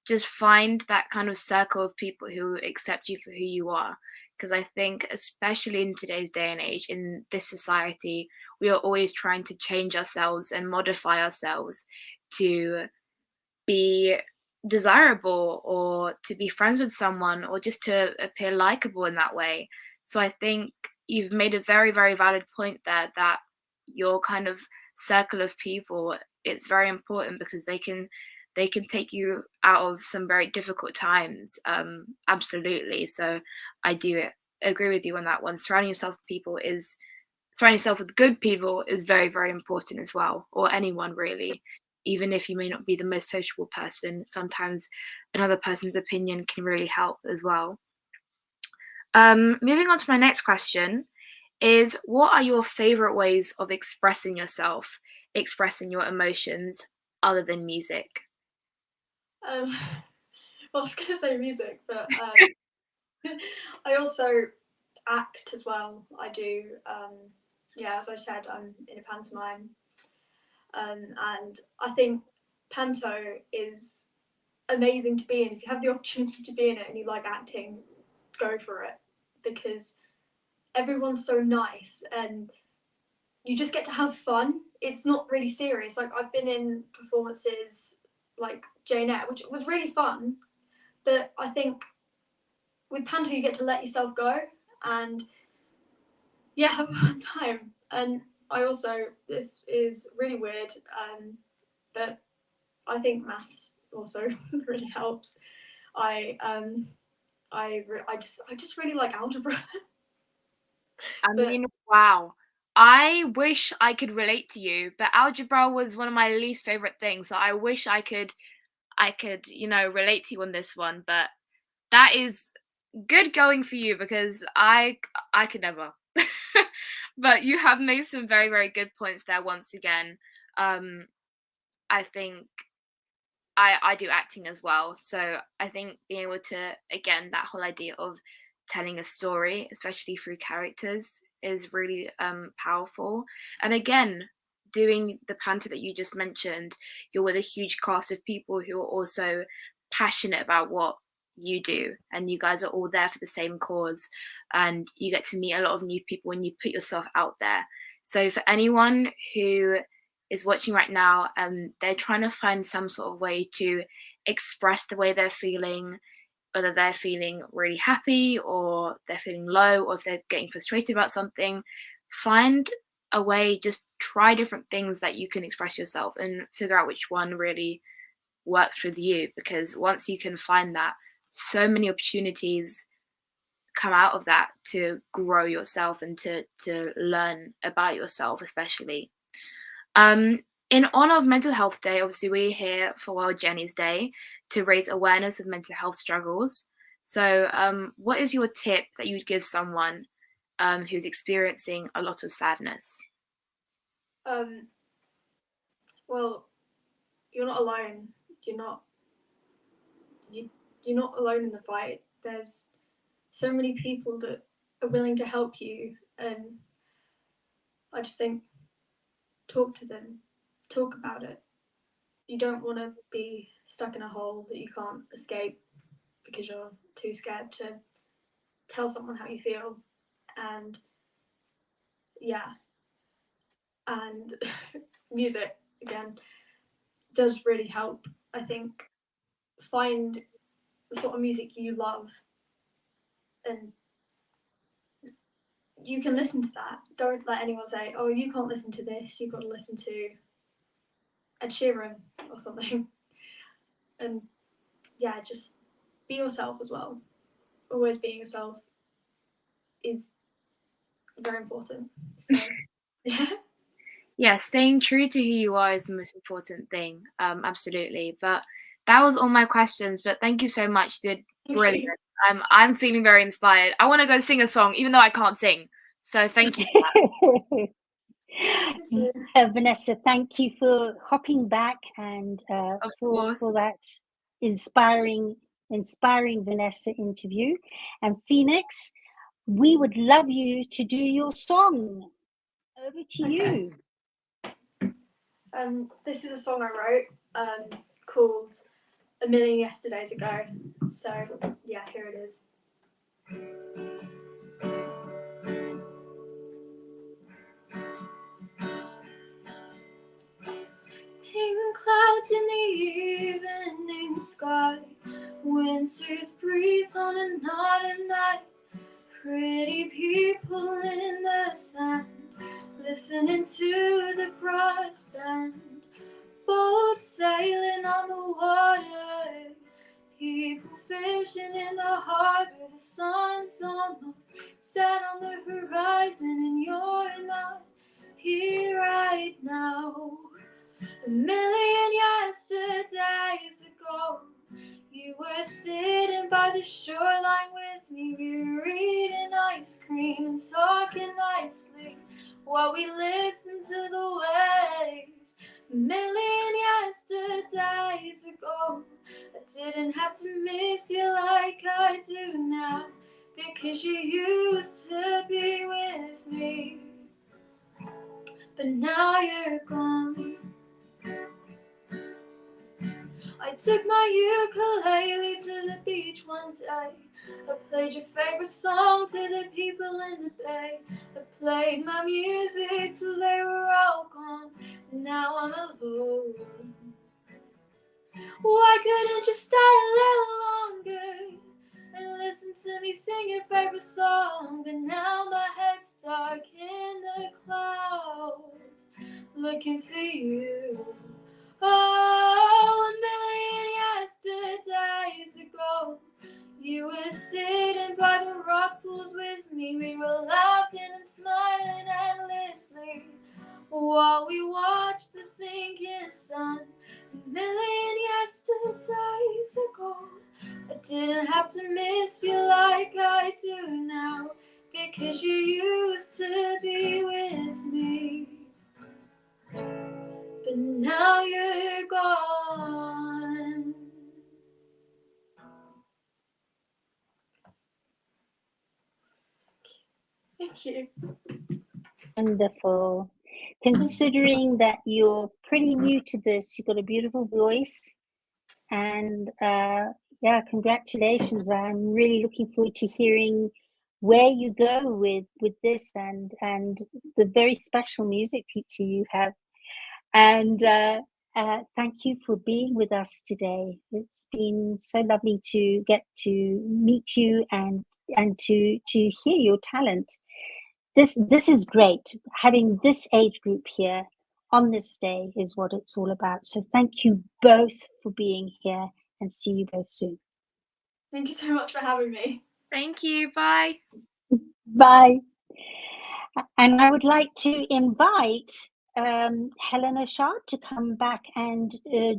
[SPEAKER 3] Just find that kind of circle of people who accept you for who you are. Because I think, especially in today's day and age, in this society, we are always trying to change ourselves and modify ourselves to be desirable, or to be friends with someone, or just to appear likable in that way. So I think you've made a very, very valid point there, that your kind of circle of people, it's very important, because they can take you out of some very difficult times. Absolutely. So I do agree with you on that one. Surrounding yourself with good people is very, very important as well, or anyone really. Even if you may not be the most sociable person, sometimes another person's opinion can really help as well. Moving on to my next question is, what are your favorite ways of expressing yourself, expressing your emotions, other than music?
[SPEAKER 5] well, I was going to say music, but I also act as well. I do. Yeah, as I said, I'm in a pantomime, and I think panto is amazing to be in. If you have the opportunity to be in it and you like acting, go for it, because everyone's so nice and you just get to have fun. It's not really serious. Like I've been in performances like Jane Eyre, which was really fun, but I think with panto you get to let yourself go and yeah, have a fun time. And I also, this is really weird, but I think maths also really helps. I just really like algebra.
[SPEAKER 3] I
[SPEAKER 5] But
[SPEAKER 3] mean, wow. I wish I could relate to you, but algebra was one of my least favorite things. So I wish I could, relate to you on this one, but that is good going for you, because I could never. But you have made some very, very good points there once again. I think I do acting as well. So I think being able to, again, that whole idea of telling a story, especially through characters, is really powerful. And again, doing the panto that you just mentioned, you're with a huge cast of people who are also passionate about what you do, and you guys are all there for the same cause, and you get to meet a lot of new people when you put yourself out there. So for anyone who is watching right now and they're trying to find some sort of way to express the way they're feeling, whether they're feeling really happy or they're feeling low, or if they're getting frustrated about something, find a way, just try different things that you can express yourself and figure out which one really works with you. Because once you can find that, so many opportunities come out of that to grow yourself and to learn about yourself, especially. In honor of Mental Health Day, obviously we're here for World Jenny's Day to raise awareness of mental health struggles. So what is your tip that you would give someone who's experiencing a lot of sadness?
[SPEAKER 5] well, you're not alone. You're not you're not alone in the fight. There's so many people that are willing to help you, and I just think talk to them, talk about it, you don't want to be stuck in a hole that you can't escape because you're too scared to tell someone how you feel. And yeah, and music again does really help. I think find the sort of music you love and you can listen to that. Don't let anyone say, oh, you can't listen to this, you've got to listen to Ed Sheeran or something. And yeah, just be yourself as well. Always being yourself is very important. So yeah.
[SPEAKER 3] Yeah, staying true to who you are is the most important thing. Absolutely. But that was all my questions. But thank you so much. You did brilliant. I'm feeling very inspired. I want to go sing a song, even though I can't sing. So thank you for that.
[SPEAKER 2] Vanessa, thank you for hopping back and
[SPEAKER 3] Of
[SPEAKER 2] for
[SPEAKER 3] course.
[SPEAKER 2] that inspiring Vanessa interview. And Phoenix, we would love you to do your song. Over to you.
[SPEAKER 5] This is a song I wrote called A Million Yesterdays Ago. So yeah, here it is. Pink clouds in the evening sky, winter's breeze on another night, pretty people in the sand, listening to the brass band, boats sailing on the water, people fishing in the harbor, the sun's almost set on the horizon and you're not here right now. A million yesterdays ago, you were sitting by the shoreline with me. We were eating ice cream and talking nicely while we listened to the waves. A million yesterdays ago, I didn't have to miss you like I do now, because you used to be with me, but now you're gone. I took my ukulele to the beach one day. I played your favorite song to the people in the bay. I played my music till they were all gone. Now I'm alone. Why couldn't you stay a little longer and listen to me sing your favorite song? But now my head's stuck in the clouds, looking for you. Oh, a million yesterdays ago, you were sitting by the rock pools with me. We were laughing and smiling endlessly while we watched the sinking sun. A million yesterdays ago, I didn't have to miss you like I do now, because you used to be with me, but now you're gone. Thank you.
[SPEAKER 2] Wonderful. Considering that you're pretty new to this, you've got a beautiful voice, and yeah, congratulations. I'm really looking forward to hearing where you go with this and the very special music teacher you have. And thank you for being with us today. It's been so lovely to get to meet you and to hear your talent. This is great. Having this age group here on this day is what it's all about. So thank you both for being here, and see you both soon.
[SPEAKER 5] Thank you so much for having me.
[SPEAKER 3] Thank you. Bye.
[SPEAKER 2] Bye. And I would like to invite Helena Sharp to come back and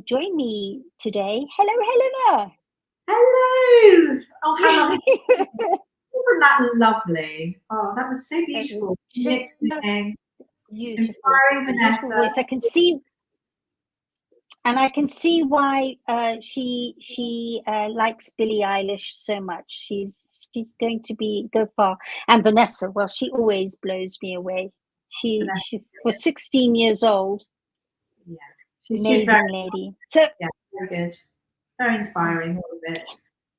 [SPEAKER 2] join me today. Hello, Helena.
[SPEAKER 6] Hello. Oh, how lovely. Wasn't that lovely? Oh, that was so beautiful.
[SPEAKER 2] Beautiful.
[SPEAKER 6] Inspiring Vanessa.
[SPEAKER 2] Voice. I can see, and I can see why she likes Billie Eilish so much. She's going to go far. And Vanessa, well, she always blows me away. She for 16 years old.
[SPEAKER 6] Yeah, She's
[SPEAKER 2] Amazing
[SPEAKER 6] very,
[SPEAKER 2] lady. So
[SPEAKER 6] yeah, very good. Very inspiring, all of it.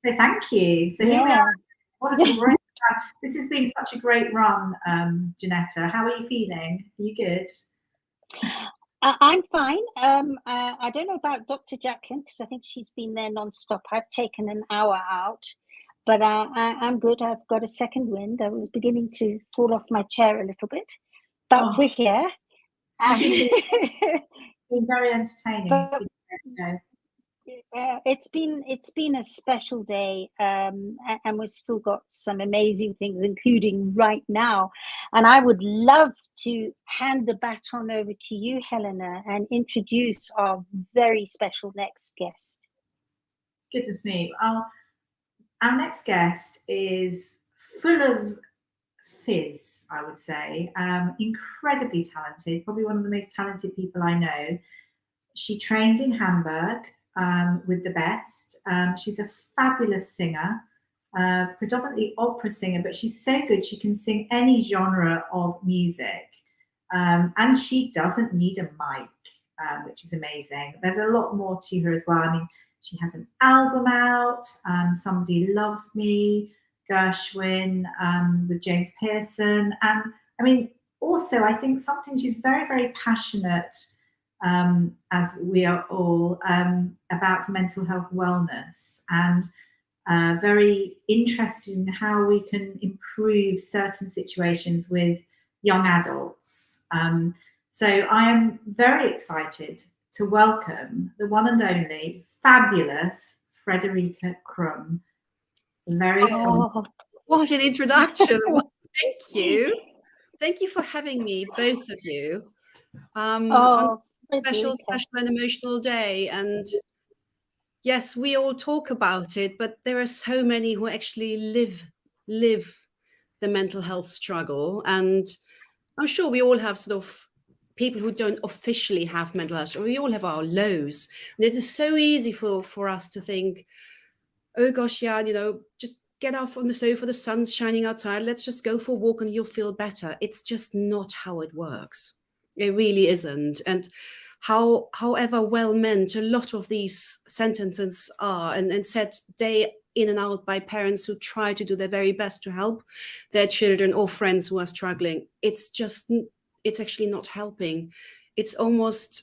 [SPEAKER 6] So thank you. So here we
[SPEAKER 2] yeah.
[SPEAKER 6] are. What a great this has been such a great run, Janetta. How are you feeling? Are you good?
[SPEAKER 2] I'm fine. I don't know about Dr. Jacqueline because I think she's been there non-stop. I've taken an hour out, but I'm good. I've got a second wind. I was beginning to fall off my chair a little bit, but
[SPEAKER 6] Oh.
[SPEAKER 2] we're here.
[SPEAKER 6] It's been very entertaining.
[SPEAKER 2] But,
[SPEAKER 6] It's been
[SPEAKER 2] it's been a special day, and we've still got some amazing things, including right now. And I would love to hand the baton over to you, Helena, and introduce our very special next guest.
[SPEAKER 6] Goodness me. Our next guest is full of fizz, I would say. Incredibly talented, probably one of the most talented people I know. She trained in Hamburg with the best. She's a fabulous singer, predominantly opera singer, but she's so good she can sing any genre of music. And she doesn't need a mic, which is amazing. There's a lot more to her as well. I mean, she has an album out, Somebody Loves Me, Gershwin, with James Pearson. And I mean, also, I think something she's very, very passionate, as we are all, about mental health wellness, and very interested in how we can improve certain situations with young adults. So I am very excited to welcome the one and only fabulous Frederica Krum.
[SPEAKER 7] What an introduction. Well, thank you. Thank you for having me, both of you, on a special and emotional day. And yes, we all talk about it, but there are so many who actually live the mental health struggle. And I'm sure we all have sort of people who don't officially have mental health. We all have our lows. And it is so easy for us to think, oh gosh, yeah, just get out from the sofa, the sun's shining outside, let's just go for a walk and you'll feel better. It's just not how it works. It really isn't. And however well meant a lot of these sentences are, and said day in and out by parents who try to do their very best to help their children or friends who are struggling, it's actually not helping. It's almost,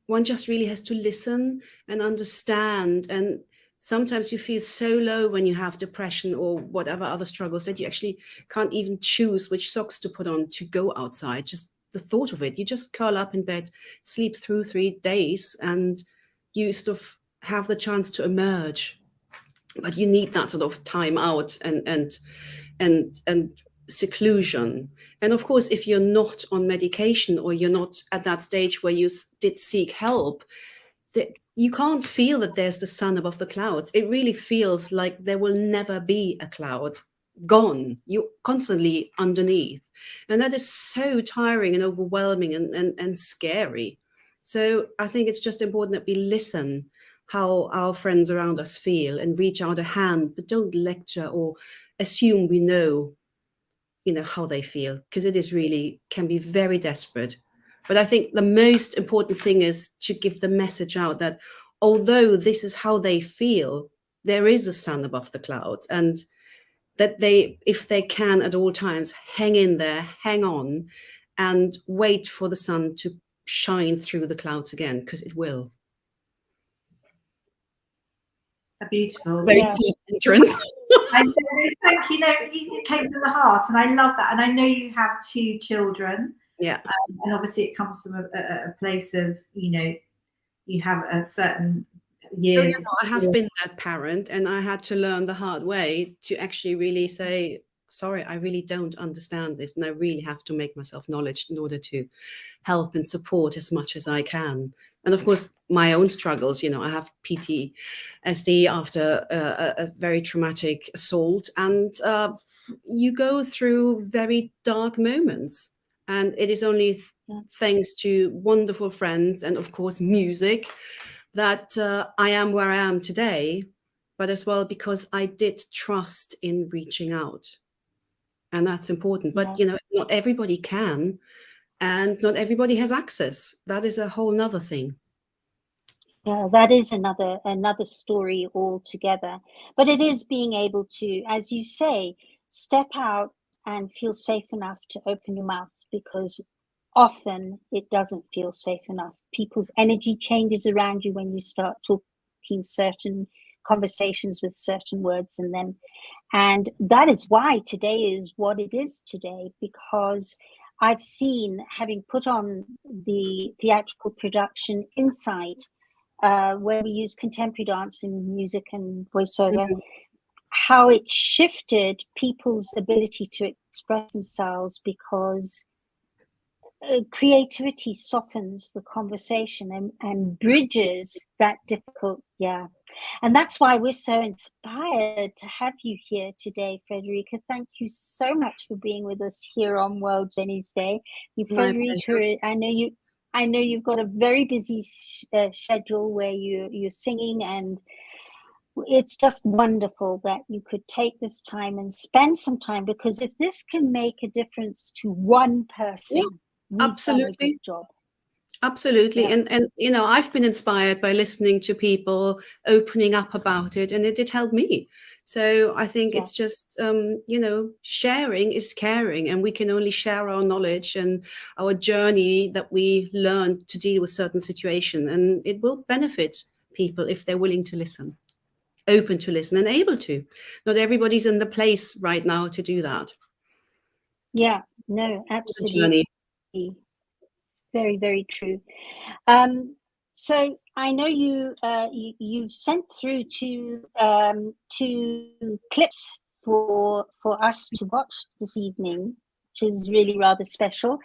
[SPEAKER 7] one just really has to listen and understand. And sometimes you feel so low when you have depression or whatever other struggles that you actually can't even choose which socks to put on to go outside. Just the thought of it, you just curl up in bed, sleep through 3 days, and you sort of have the chance to emerge. But you need that sort of time out and seclusion. And of course, if you're not on medication or you're not at that stage where you did seek help, you can't feel that there's the sun above the clouds. It really feels like there will never be a cloud. Gone. You're constantly underneath. And that is so tiring and overwhelming and scary. So I think it's just important that we listen how our friends around us feel and reach out a hand, but don't lecture or assume we know how they feel, because it is really can be very desperate. But I think the most important thing is to give the message out that although this is how they feel, there is a sun above the clouds, and that they, if they can at all times, hang in there, hang on, and wait for the sun to shine through the clouds again, because it will.
[SPEAKER 6] A beautiful,
[SPEAKER 7] very deep entrance.
[SPEAKER 6] I know, thank you. No, it came from the heart, and I love that. And I know you have 2 children.
[SPEAKER 7] Yeah.
[SPEAKER 6] And obviously, it comes from a place of, you have a certain years.
[SPEAKER 7] I have been that parent, and I had to learn the hard way to actually really say, sorry, I really don't understand this, and I really have to make myself knowledge in order to help and support as much as I can. And of course, my own struggles, I have PTSD after a very traumatic assault, and you go through very dark moments. And it is only thanks to wonderful friends and, of course, music that I am where I am today, but as well because I did trust in reaching out. And that's important. But, not everybody can, and not everybody has access. That is a whole nother thing.
[SPEAKER 2] That is another story altogether. But it is being able to, as you say, step out and feel safe enough to open your mouth, because often it doesn't feel safe enough. People's energy changes around you when you start talking certain conversations with certain words in them. And that is why today is what it is today, because I've seen, having put on the theatrical production Insight, where we use contemporary dance and music and voiceover, how it shifted people's ability to express themselves, because creativity softens the conversation and bridges that difficult, and that's why we're so inspired to have you here today, Frederica. Thank you so much for being with us here on World Jenny's Day. Frederica, I know you've got a very busy schedule where you're singing, and it's just wonderful that you could take this time and spend some time, because if this can make a difference to one person,
[SPEAKER 7] absolutely,
[SPEAKER 2] good job.
[SPEAKER 7] Absolutely. And you know, I've been inspired by listening to people opening up about it, and it did help me. So I think it's just, you know, sharing is caring, and we can only share our knowledge and our journey that we learned to deal with certain situation, and it will benefit people if they're willing to listen, open to listen and able to. Not everybody's in the place right now to do that.
[SPEAKER 2] Yeah, no, absolutely. Very, very true. So I know you've sent through two clips for us to watch this evening, which is really rather special.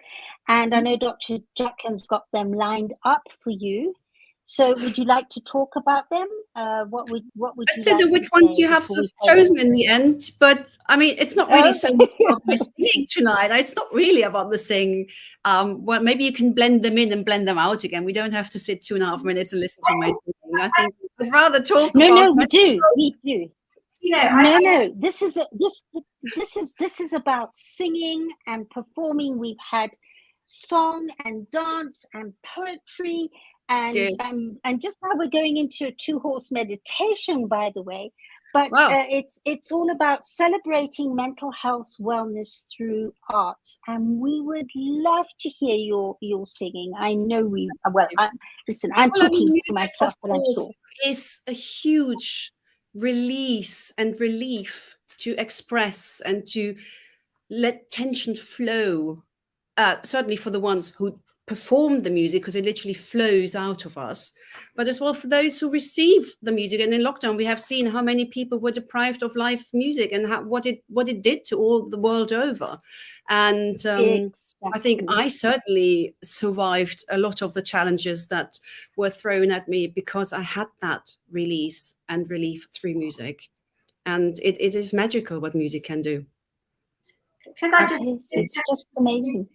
[SPEAKER 2] And I know Dr. Jacqueline's got them lined up for you. So would you like to talk about them? What would you like to say?
[SPEAKER 7] I don't know which ones you have chosen in the end, but I mean, it's not really so much about my singing tonight. It's not really about the sing. Well, maybe you can blend them in and blend them out again. We don't have to sit 2.5 minutes and listen to my singing. I think I'd rather talk about.
[SPEAKER 2] No, we do. Yeah, no. This is about singing and performing. We've had song and dance and poetry. And just now we're going into a 2-horse meditation, by the way. But it's all about celebrating mental health wellness through arts, and we would love to hear your singing. I know I'm talking for myself, but I'm sure
[SPEAKER 7] is a huge release and relief to express and to let tension flow. Certainly for the ones who perform the music, because it literally flows out of us, but as well for those who receive the music. And in lockdown we have seen how many people were deprived of live music and what it did to all the world over. And I think I certainly survived a lot of the challenges that were thrown at me because I had that release and relief through music. And it is magical what music can do.
[SPEAKER 2] It's just amazing.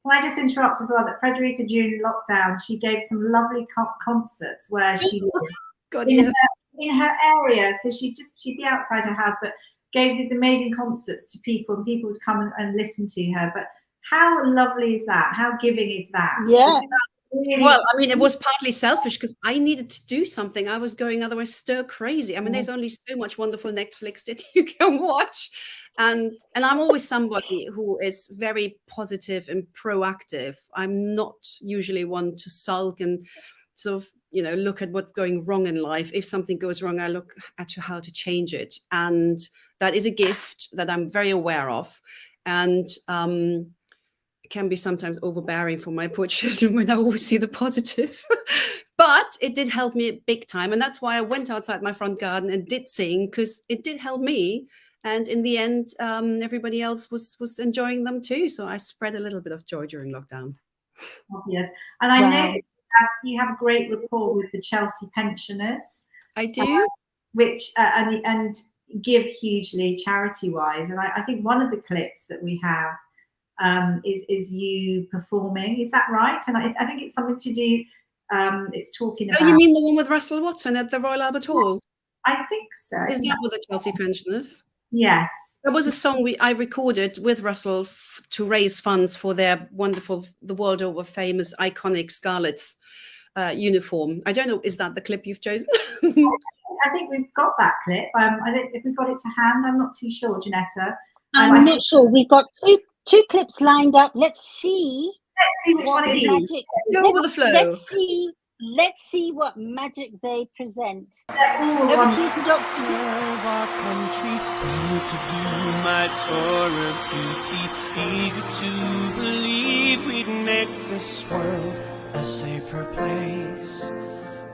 [SPEAKER 6] Can I just interrupt as well that Frederica, during lockdown, she gave some lovely concerts where she lived in her area. So she'd be outside her house, but gave these amazing concerts to people, and people would come and listen to her. But how lovely is that? How giving is that?
[SPEAKER 2] Yeah.
[SPEAKER 7] Well, I mean, it was partly selfish because I needed to do something. I was going otherwise stir crazy. I mean, there's only so much wonderful Netflix that you can watch. And I'm always somebody who is very positive and proactive. I'm not usually one to sulk and sort of, you know, look at what's going wrong in life. If something goes wrong, I look at how to change it. And that is a gift that I'm very aware of. And it can be sometimes overbearing for my poor children when I always see the positive. But it did help me big time. And that's why I went outside my front garden and did sing, because it did help me. And in the end, everybody else was enjoying them too. So I spread a little bit of joy during lockdown.
[SPEAKER 6] Obvious. And I know that you have a great rapport with the Chelsea pensioners.
[SPEAKER 7] I do.
[SPEAKER 6] Which and give hugely charity-wise. And I think one of the clips that we have is you performing. Is that right? And I think it's something to do. It's talking about.
[SPEAKER 7] Oh, you mean the one with Russell Watson at the Royal Albert Hall?
[SPEAKER 6] I think so.
[SPEAKER 7] Is that with the Chelsea pensioners?
[SPEAKER 6] Yes.
[SPEAKER 7] There was a song I recorded with Russell to raise funds for their wonderful, the world over famous, iconic Scarlets uniform. I don't know, is that the clip you've chosen?
[SPEAKER 6] I think we've got that clip. I don't if we've got it to hand. I'm not too sure, Janetta.
[SPEAKER 2] I'm not sure. We've got two clips lined up. Let's see
[SPEAKER 6] which one it is.
[SPEAKER 2] magic.
[SPEAKER 7] Go with the flow.
[SPEAKER 2] Let's see what magic they present.
[SPEAKER 6] All
[SPEAKER 2] Over
[SPEAKER 6] one.
[SPEAKER 2] to you, Doc.
[SPEAKER 8] Serve our country, proud to do my tour of duty, eager to believe we'd make this world a safer place.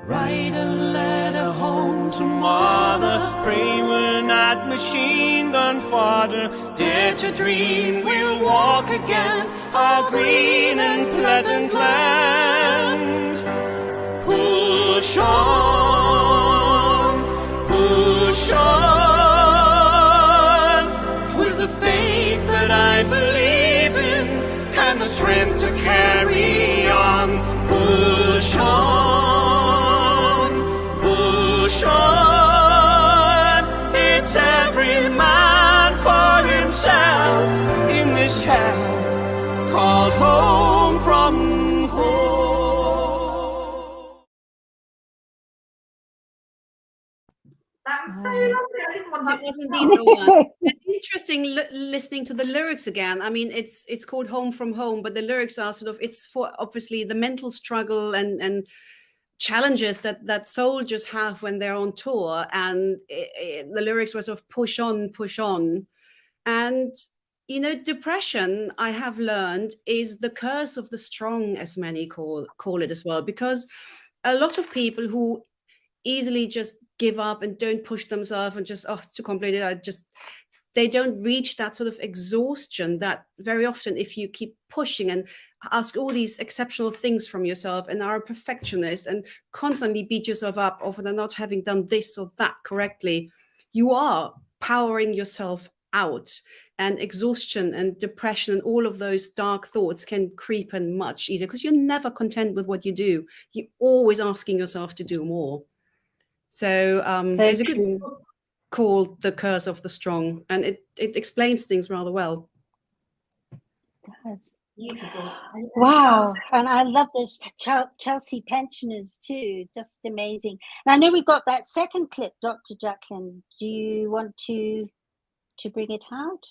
[SPEAKER 8] Write a letter home to mother, pray we're not machine gun fodder. Dare to dream we'll walk again our green and pleasant land. Push on, with the faith that I believe in and the strength to carry on. Push on, it's every man for himself in this hell called home from home.
[SPEAKER 6] That was so lovely. I didn't want
[SPEAKER 7] That
[SPEAKER 6] to
[SPEAKER 7] was indeed the one. It's interesting listening to the lyrics again. I mean, it's called Home from Home, but the lyrics are sort of, it's for obviously the mental struggle and challenges that soldiers have when they're on tour. And the lyrics were sort of push on. And, you know, depression, I have learned, is the curse of the strong, as many call it as well, because a lot of people who easily just give up and don't push themselves and just, it's too complicated, they don't reach that sort of exhaustion that very often, if you keep pushing and ask all these exceptional things from yourself and are a perfectionist and constantly beat yourself up over not having done this or that correctly, you are powering yourself out, and exhaustion and depression and all of those dark thoughts can creep in much easier because you're never content with what you do. You're always asking yourself to do more. So there's a good book called The Curse of the Strong, and it explains things rather well.
[SPEAKER 2] Yes. Wow, and I love those Chelsea pensioners too, just amazing. And I know we've got that second clip, Dr. Jacqueline. Do you want to bring it out?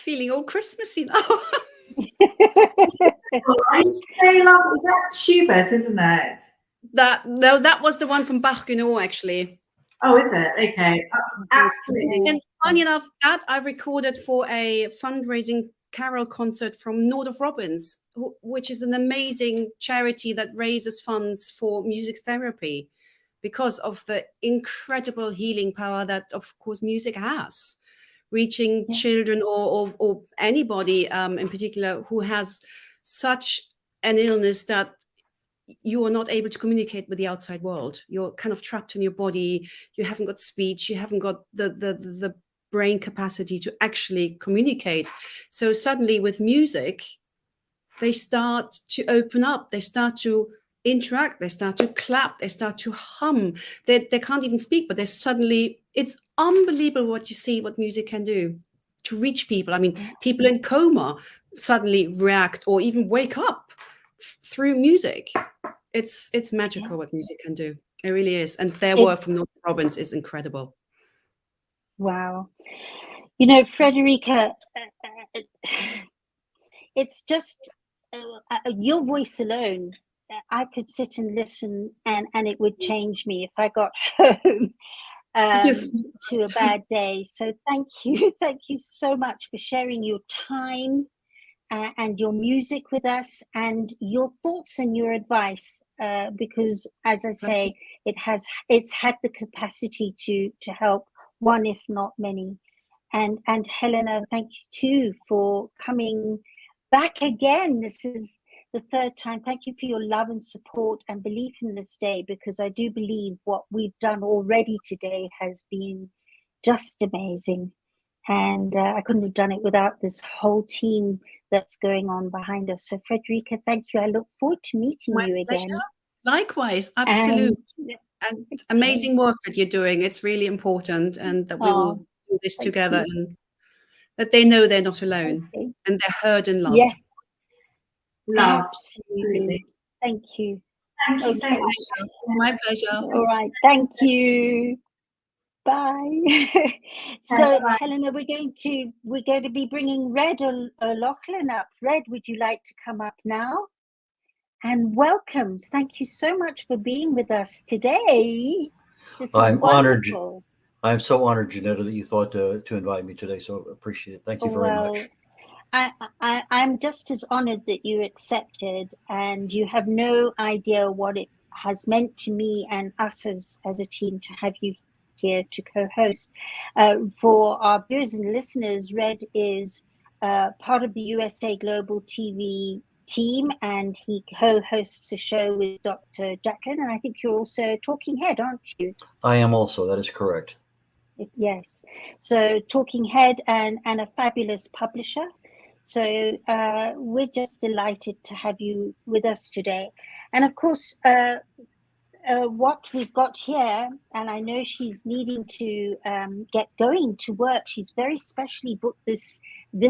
[SPEAKER 7] feeling all Christmassy now.
[SPEAKER 6] They love, is that Schubert, isn't it?
[SPEAKER 7] That was the one from Bach Gounod, actually.
[SPEAKER 6] Oh, is it? Okay. Absolutely.
[SPEAKER 7] And funny enough, that I recorded for a fundraising carol concert from North of Robbins, which is an amazing charity that raises funds for music therapy because of the incredible healing power that, of course, music has, reaching children or anybody in particular who has such an illness that you are not able to communicate with the outside world. You're kind of trapped in your body. You haven't got speech. You haven't got the brain capacity to actually communicate. So suddenly with music, they start to open up. They start to interact. They start to clap. They start to hum. They can't even speak, but it's unbelievable what you see, what music can do to reach people. I mean, people in coma suddenly react or even wake up through music. It's magical what music can do. It really is. And their work from North Robbins is incredible.
[SPEAKER 2] Wow. You know, Frederica, it's just your voice alone. I could sit and listen and it would change me if I got home to a bad day. So thank you. Thank you so much for sharing your time and your music with us and your thoughts and your advice, because as I say, it's had the capacity to help one, if not many. And Helena, thank you too for coming back again. This is the third time. Thank you for your love and support and belief in this day, because I do believe what we've done already today has been just amazing. And I couldn't have done it without this whole team that's going on behind us. So Frederica, thank you. I look forward to meeting you again.
[SPEAKER 7] Pleasure. Likewise, absolutely. And amazing work that you're doing. It's really important, and that we will do this together, and that they know they're not alone and they're heard and loved.
[SPEAKER 2] Yes.
[SPEAKER 6] Love.
[SPEAKER 2] Absolutely. Thank you.
[SPEAKER 6] Thank you so much.
[SPEAKER 7] My pleasure.
[SPEAKER 2] All right. Thank you. Bye. So
[SPEAKER 6] Bye.
[SPEAKER 2] Helena, we're going to be bringing Red O'Loughlin up. Red, would you like to come up now? And welcomes. Thank you so much for being with us today. This is wonderful.
[SPEAKER 9] I'm so honored, Janetta, that you thought to invite me today. So appreciate it. Thank you very much.
[SPEAKER 2] I'm just as honored that you accepted, and you have no idea what it has meant to me and us as a team to have you here to co-host. For our viewers and listeners, Red is part of the USA Global TV team, and he co-hosts a show with Dr. Jacqueline, and I think you're also Talking Head, aren't you?
[SPEAKER 9] I am also. That is correct.
[SPEAKER 2] Yes. So Talking Head and a fabulous publisher. So we're just delighted to have you with us today. And of course, what we've got here, and I know she's needing to get going to work. She's very specially booked this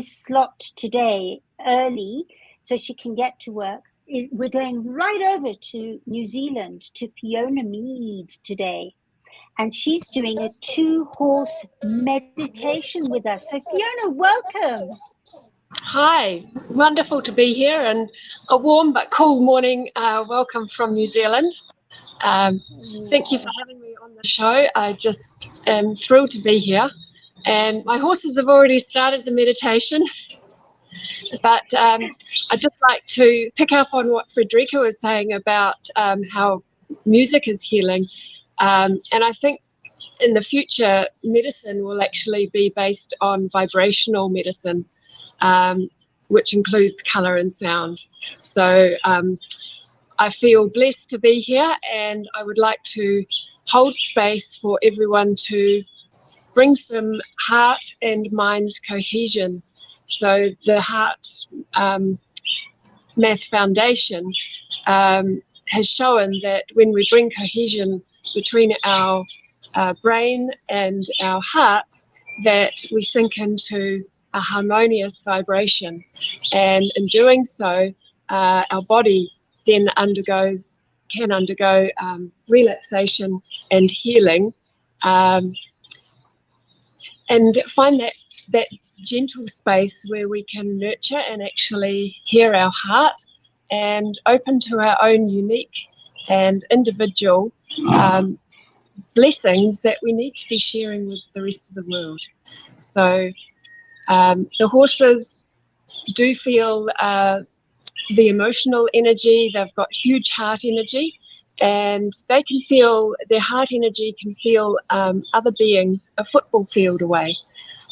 [SPEAKER 2] slot today early so she can get to work. We're going right over to New Zealand, to Fiona Mead today. And she's doing a 2-horse meditation with us. So Fiona, welcome.
[SPEAKER 10] Hi, wonderful to be here, and a warm but cool morning welcome from New Zealand. Thank you for having me on the show. I just am thrilled to be here. And my horses have already started the meditation. But I'd just like to pick up on what Frederica was saying about how music is healing. And I think in the future, medicine will actually be based on vibrational medicine, which includes colour and sound. So I feel blessed to be here, and I would like to hold space for everyone to bring some heart and mind cohesion. So the Heart Math Foundation has shown that when we bring cohesion between our brain and our hearts, that we sink into a harmonious vibration, and in doing so, our body then can undergo relaxation and healing, and find that that gentle space where we can nurture and actually hear our heart and open to our own unique and individual blessings that we need to be sharing with the rest of the world. So the horses do feel the emotional energy. They've got huge heart energy, and they can feel, their heart energy can feel other beings a football field away.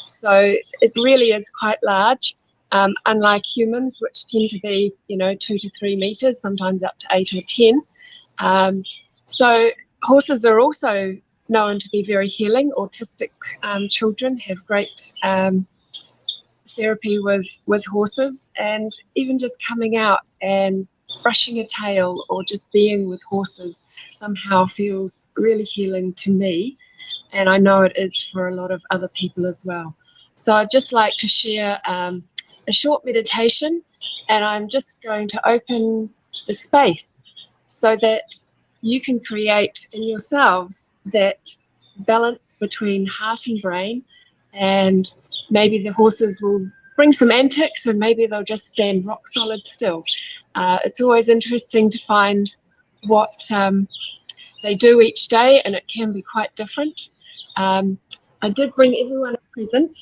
[SPEAKER 10] So it really is quite large, unlike humans, which tend to be, 2 to 3 meters, sometimes up to 8 or 10. So horses are also known to be very healing. Autistic children have great therapy with horses, and even just coming out and brushing a tail or just being with horses somehow feels really healing to me, and I know it is for a lot of other people as well. So I'd just like to share a short meditation, and I'm just going to open the space so that you can create in yourselves that balance between heart and brain, and maybe the horses will bring some antics and maybe they'll just stand rock solid still. It's always interesting to find what they do each day, and it can be quite different. I did bring everyone a present.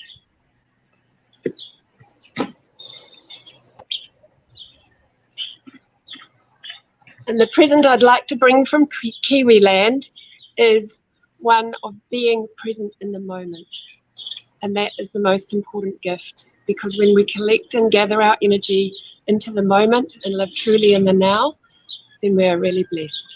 [SPEAKER 10] And the present I'd like to bring from Kiwiland is one of being present in the moment. And that is the most important gift, because when we collect and gather our energy into the moment and live truly in the now, then we are really blessed.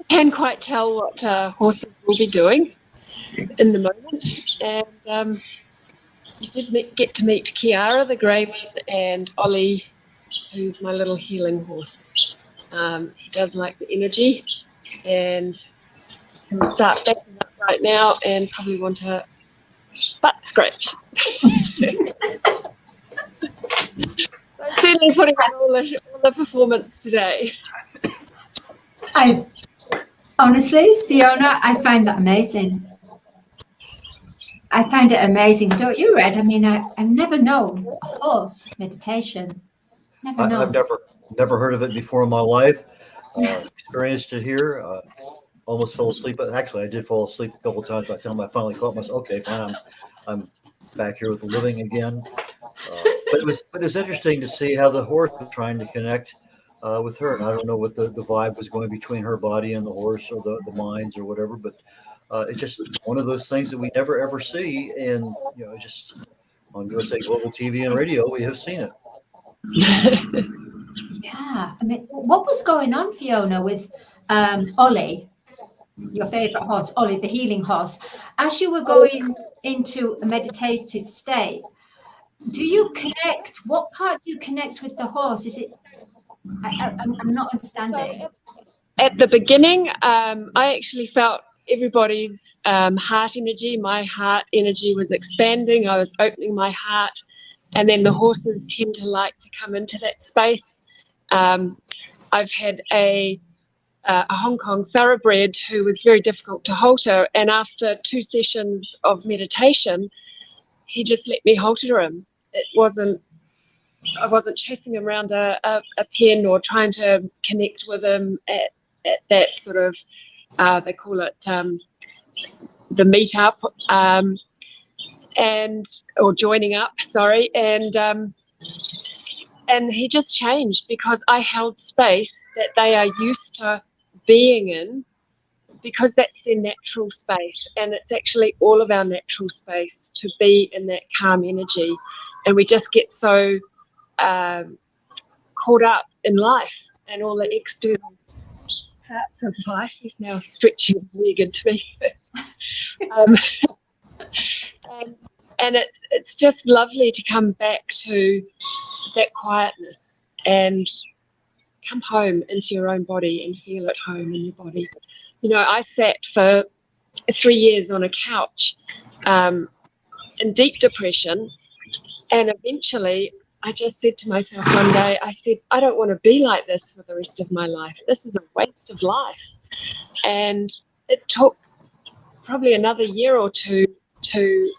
[SPEAKER 10] Can't quite tell what horses will be doing in the moment, and you did get to meet Kiara, the grey one, and Ollie, who's my little healing horse. He does like the energy, and he'll start backing up right now and probably want a butt scratch. Certainly putting on all the performance today.
[SPEAKER 11] Honestly, Fiona, I find that amazing. I find it amazing, don't you, Red? I mean, I've never known a horse meditation.
[SPEAKER 9] I've never heard of it before in my life. Experienced it here. Almost fell asleep. Actually, I did fall asleep a couple of times. By the time I finally caught myself, okay, fine, I'm back here with the living again. But it was interesting to see how the horse was trying to connect with her. And I don't know what the vibe was going between her body and the horse, or the minds, or whatever. But it's just one of those things that we never ever see, and just on USA Global TV and radio, we have seen it.
[SPEAKER 11] Yeah, I mean, what was going on, Fiona, with Ollie, your favorite horse, Ollie, the healing horse? As you were going into a meditative state, do you connect? What part do you connect with the horse? Is it? I'm not understanding.
[SPEAKER 10] At the beginning, I actually felt everybody's heart energy. My heart energy was expanding. I was opening my heart, and then the horses tend to like to come into that space. I've had a Hong Kong thoroughbred who was very difficult to halter, and after 2 sessions of meditation, he just let me halter him. I wasn't chasing him around a pen or trying to connect with him at that sort of, they call it the meet-up, or joining up, sorry, and he just changed because I held space that they are used to being in, because that's their natural space, and it's actually all of our natural space to be in that calm energy. And we just get so caught up in life and all the external parts of life. He's now stretching his leg into me. And it's just lovely to come back to that quietness and come home into your own body and feel at home in your body. I sat for 3 years on a couch in deep depression, and eventually I just said to myself one day, I said, I don't want to be like this for the rest of my life. This is a waste of life. And it took probably another year or two to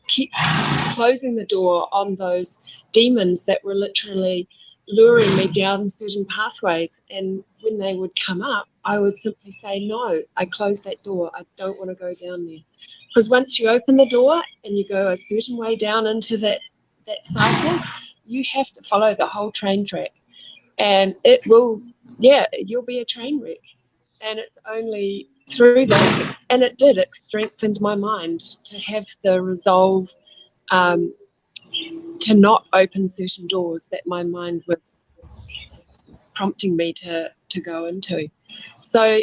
[SPEAKER 10] keep closing the door on those demons that were literally luring me down certain pathways. And when they would come up, I would simply say, no, I close that door. I don't want to go down there. Because once you open the door and you go a certain way down into that cycle, you have to follow the whole train track. And it will, you'll be a train wreck. And it's only through that, and it strengthened my mind to have the resolve to not open certain doors that my mind was prompting me to go into. So,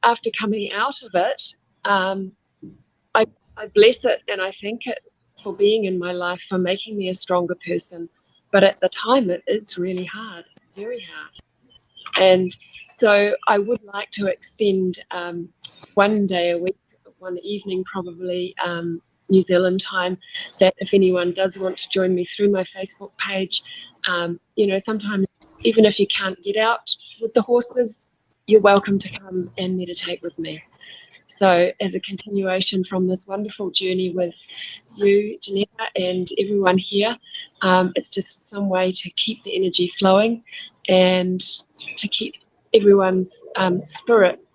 [SPEAKER 10] after coming out of it, I bless it and I thank it for being in my life, for making me a stronger person. But at the time, it is really hard, very hard. And so I would like to extend one day a week, one evening probably, New Zealand time, that if anyone does want to join me through my Facebook page, sometimes even if you can't get out with the horses, you're welcome to come and meditate with me. So as a continuation from this wonderful journey with you, Janetta, and everyone here, it's just some way to keep the energy flowing and to keep everyone's spirit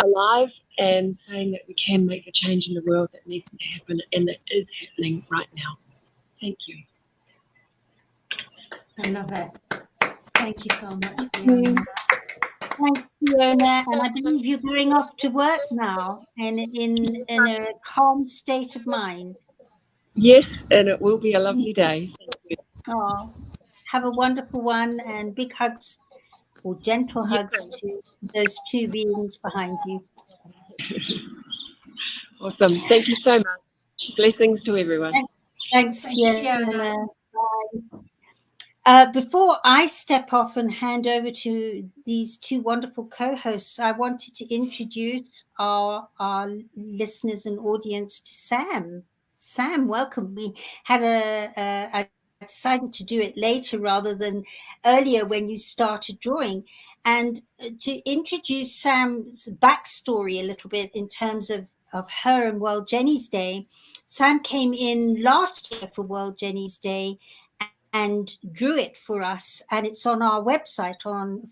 [SPEAKER 10] alive, and saying that we can make the change in the world that needs to happen and that is happening right now. Thank you.
[SPEAKER 11] I love it. Thank you so much, Fiona.
[SPEAKER 2] Thanks, Fiona. And I believe you're going off to work now and in a calm state of mind.
[SPEAKER 10] Yes, and it will be a lovely day. Thank you.
[SPEAKER 2] Oh, have a wonderful one, and big hugs or gentle hugs to those 2 beings behind you.
[SPEAKER 10] Awesome. Thank you so much. Blessings to everyone.
[SPEAKER 2] Thanks, Fiona. Before I step off and hand over to these 2 wonderful co-hosts, I wanted to introduce our listeners and audience to Sam. Sam, welcome. We had I decided to do it later rather than earlier when you started drawing. And to introduce Sam's backstory a little bit in terms of her and World Jenny's Day, Sam came in last year for World Jenny's Day, and drew it for us, and it's on our website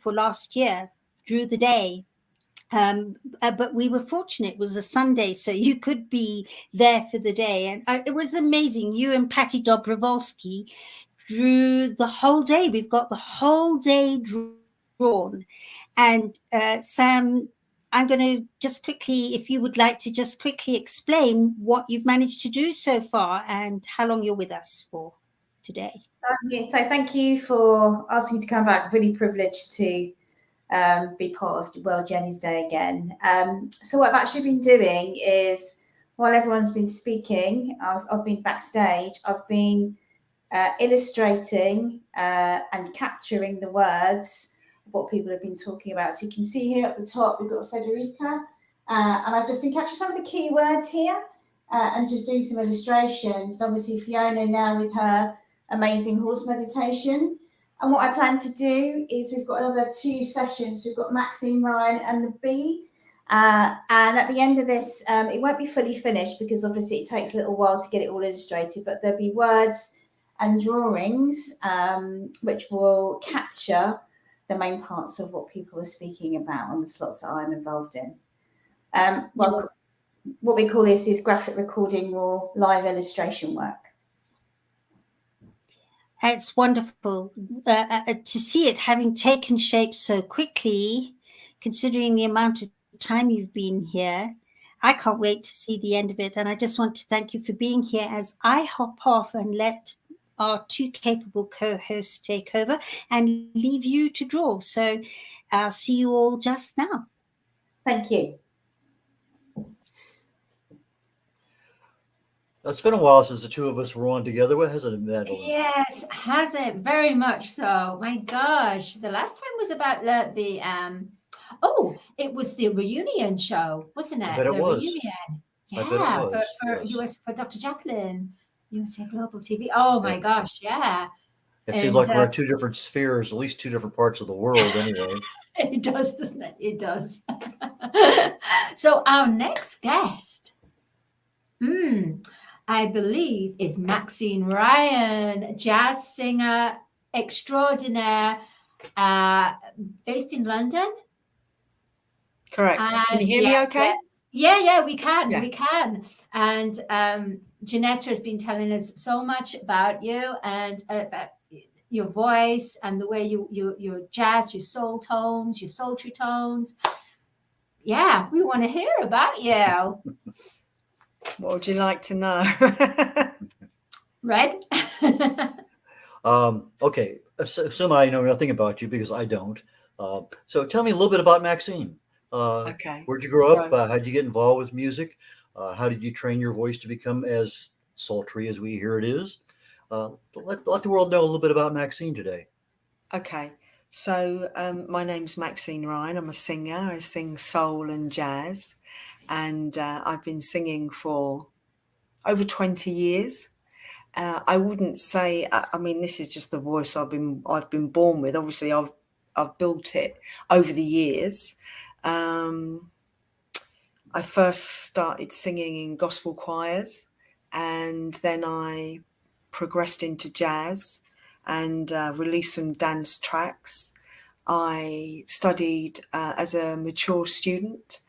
[SPEAKER 2] for last year. Drew the day. But we were fortunate, it was a Sunday, so you could be there for the day, and it was amazing. You and Patty Dobrovolsky drew the whole day. We've got the whole day drawn. And Sam, I'm going to just quickly, if you would like to just quickly explain what you've managed to do so far and how long you're with us for today.
[SPEAKER 12] So thank you for asking me to come back. Really privileged to be part of World Jenny's Day again. So what I've actually been doing is, while everyone's been speaking, I've been backstage. I've been illustrating and capturing the words of what people have been talking about. So you can see here at the top, we've got Federica, and I've just been capturing some of the key words here and just doing some illustrations. Obviously, Fiona now with her amazing horse meditation. And what I plan to do is we've got another 2 sessions. We've got Maxine Ryan and the bee. And at the end of this, it won't be fully finished because obviously it takes a little while to get it all illustrated, but there'll be words and drawings which will capture the main parts of what people are speaking about on the slots that I'm involved in. Well, what we call this is graphic recording or live illustration work.
[SPEAKER 2] It's wonderful to see it having taken shape so quickly, considering the amount of time you've been here. I can't wait to see the end of it. And I just want to thank you for being here as I hop off and let our 2 capable co-hosts take over and leave you to draw. So I'll see you all just now.
[SPEAKER 12] Thank you.
[SPEAKER 9] It's been a while since the 2 of us were on together. What has it been, Madeline?
[SPEAKER 11] Yes, has it? Very much so. My gosh, the last time was about it was the reunion show, wasn't it?
[SPEAKER 9] I bet it was.
[SPEAKER 11] Reunion.
[SPEAKER 9] I bet it was.
[SPEAKER 11] For Dr. Jacqueline, USA Global TV. Oh my gosh, yeah.
[SPEAKER 9] It seems like we're in 2 different spheres, at least 2 different parts of the world anyway.
[SPEAKER 11] It does, doesn't it? It does. So our next guest, I believe, is Maxine Ryan, jazz singer extraordinaire, based in London.
[SPEAKER 13] Correct. Can you hear me okay?
[SPEAKER 11] Yeah, we can. Yeah. We can. And Janetta has been telling us so much about you and about your voice and the way your jazz, your soul tones, your sultry tones. Yeah, we want to hear about you.
[SPEAKER 13] What would you like to know?
[SPEAKER 11] Red?
[SPEAKER 9] Okay. Assume I know nothing about you because I don't. So tell me a little bit about Maxine.
[SPEAKER 13] Okay.
[SPEAKER 9] Where'd you grow up? How'd you get involved with music? How did you train your voice to become as sultry as we hear it is? Let the world know a little bit about Maxine today.
[SPEAKER 13] Okay. So my name's Maxine Ryan. I'm a singer. I sing soul and jazz. And I've been singing for over 20 years. I wouldn't say, I mean, this is just the voice I've been born with. Obviously, I've built it over the years. I first started singing in gospel choirs, and then I progressed into jazz and released some dance tracks. I studied as a mature student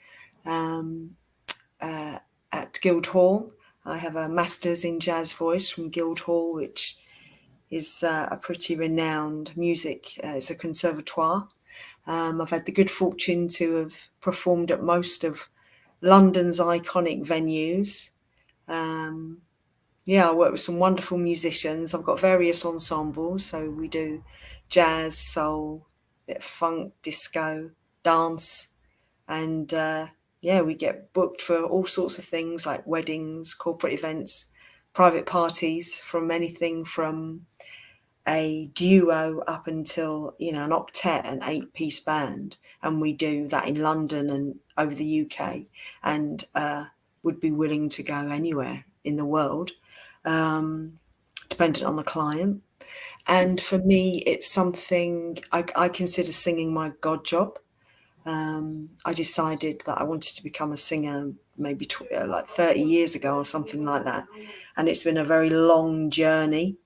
[SPEAKER 13] at Guildhall. I have a master's in jazz voice from Guildhall, which is a pretty renowned music. It's a conservatoire. I've had the good fortune to have performed at most of London's iconic venues. I work with some wonderful musicians. I've got various ensembles, so we do jazz, soul, bit of funk, disco, dance, and we get booked for all sorts of things like weddings, corporate events, private parties, from anything from a duo up until, an octet, an 8-piece band. And we do that in London and over the UK, and would be willing to go anywhere in the world, dependent on the client. And for me, it's something I consider singing my God job. I decided that I wanted to become a singer maybe like 30 years ago or something like that. And it's been a very long journey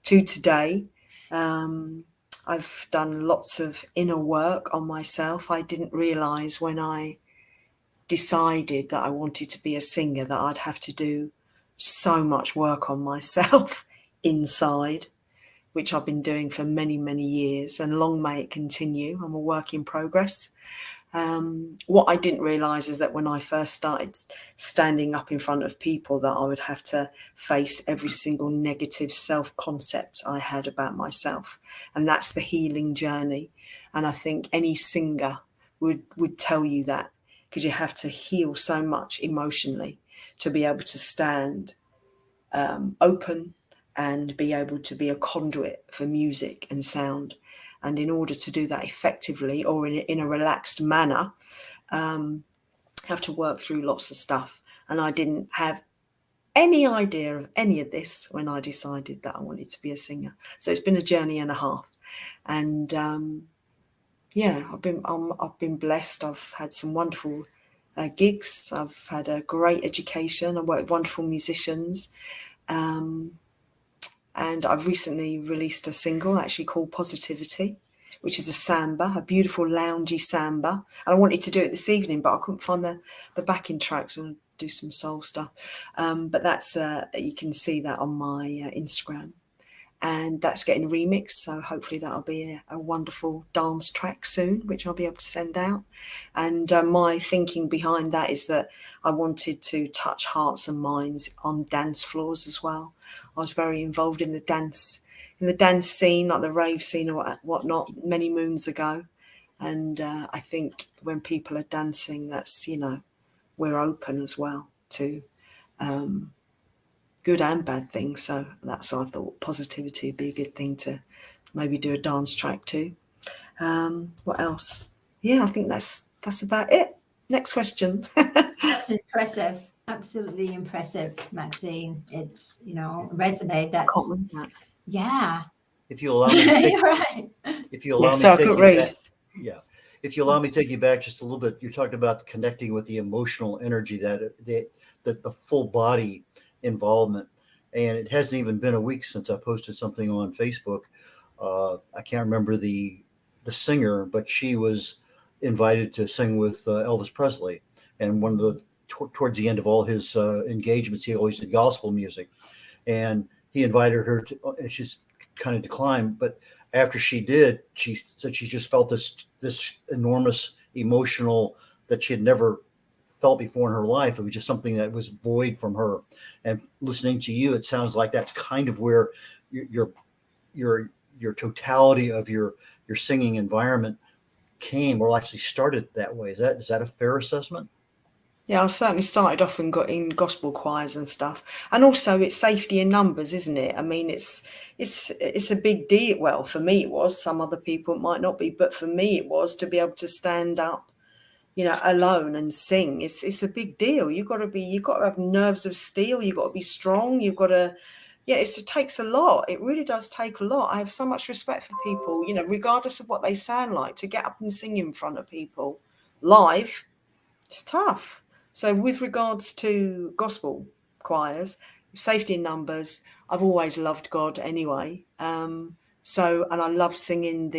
[SPEAKER 13] to today. I've done lots of inner work on myself. I didn't realise when I decided that I wanted to be a singer that I'd have to do so much work on myself inside, which I've been doing for many, many years, and long may it continue. I'm a work in progress. What I didn't realise is that when I first started standing up in front of people, that I would have to face every single negative self-concept I had about myself. And that's the healing journey. And I think any singer would tell you that, because you have to heal so much emotionally to be able to stand open and be able to be a conduit for music and sound. And in order to do that effectively or in a relaxed manner, have to work through lots of stuff. And I didn't have any idea of any of this when I decided that I wanted to be a singer. So it's been a journey and a half. And I've been blessed. I've had some wonderful gigs. I've had a great education. I work with wonderful musicians. And I've recently released a single actually called Positivity, which is a samba, a beautiful loungy samba. And I wanted to do it this evening, but I couldn't find the backing tracks. I want to do some soul stuff. But that's, you can see that on my Instagram. And that's getting remixed. So hopefully that'll be a wonderful dance track soon, which I'll be able to send out. And my thinking behind that is that I wanted to touch hearts and minds on dance floors as well. I was very involved in the dance scene, like the rave scene or whatnot, many moons ago. And I think when people are dancing, that's, we're open as well to good and bad things. So that's why I thought positivity would be a good thing to maybe do a dance track too. What else? Yeah, I think that's about it. Next question.
[SPEAKER 11] That's impressive. Absolutely impressive, Maxine. It's, a resume that's, yeah.
[SPEAKER 9] If you allow me to take,
[SPEAKER 11] You're right.
[SPEAKER 9] If you allow me to take you back, if you allow me to take you back just a little bit, you're talking about connecting with the emotional energy that the full body involvement. And it hasn't even been a week since I posted something on Facebook. I can't remember the singer, but she was invited to sing with Elvis Presley. And one of the towards the end of all his engagements, he always did gospel music, and he invited her to, and she's kind of declined. But after she did, she said she just felt this enormous emotional that she had never felt before in her life. It was just something that was void from her. And listening to you, it sounds like that's kind of where your totality of your singing environment came, or actually started that way. Is that a fair assessment?
[SPEAKER 13] Yeah, I certainly started off and got in gospel choirs and stuff. And also it's safety in numbers, isn't it? I mean, it's a big deal. Well, for me it was. Some other people it might not be, but for me it was to be able to stand up, alone and sing. It's a big deal. You've got to have nerves of steel. You've got to be strong. You've got to, it takes a lot. It really does take a lot. I have so much respect for people, regardless of what they sound like, to get up and sing in front of people live. It's tough. So with regards to gospel choirs, safety in numbers, I've always loved God anyway. And I love singing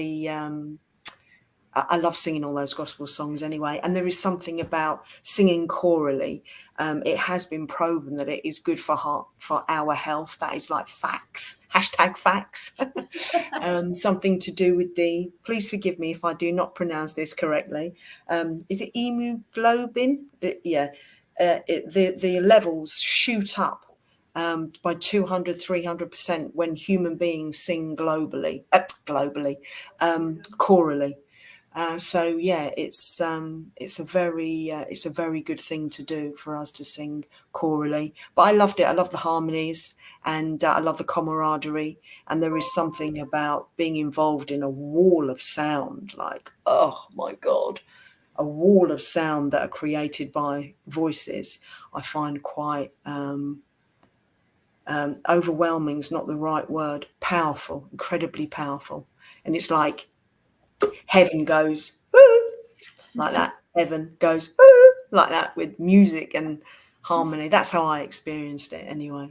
[SPEAKER 13] I love singing all those gospel songs anyway. And there is something about singing chorally. It has been proven that it is good for our health. That is like facts, #facts. Something to do with please forgive me if I do not pronounce this correctly. Is it hemoglobin? The levels shoot up by 200, 300% when human beings sing chorally. It's a very good thing to do for us to sing chorally. But I loved it. I love the harmonies, and I love the camaraderie. And there is something about being involved in a wall of sound, like, oh my God, a wall of sound that are created by voices. I find quite overwhelming is not the right word. Powerful, incredibly powerful. And it's like heaven goes woo, like that. Heaven goes woo, like that, with music and harmony. That's how I experienced it anyway.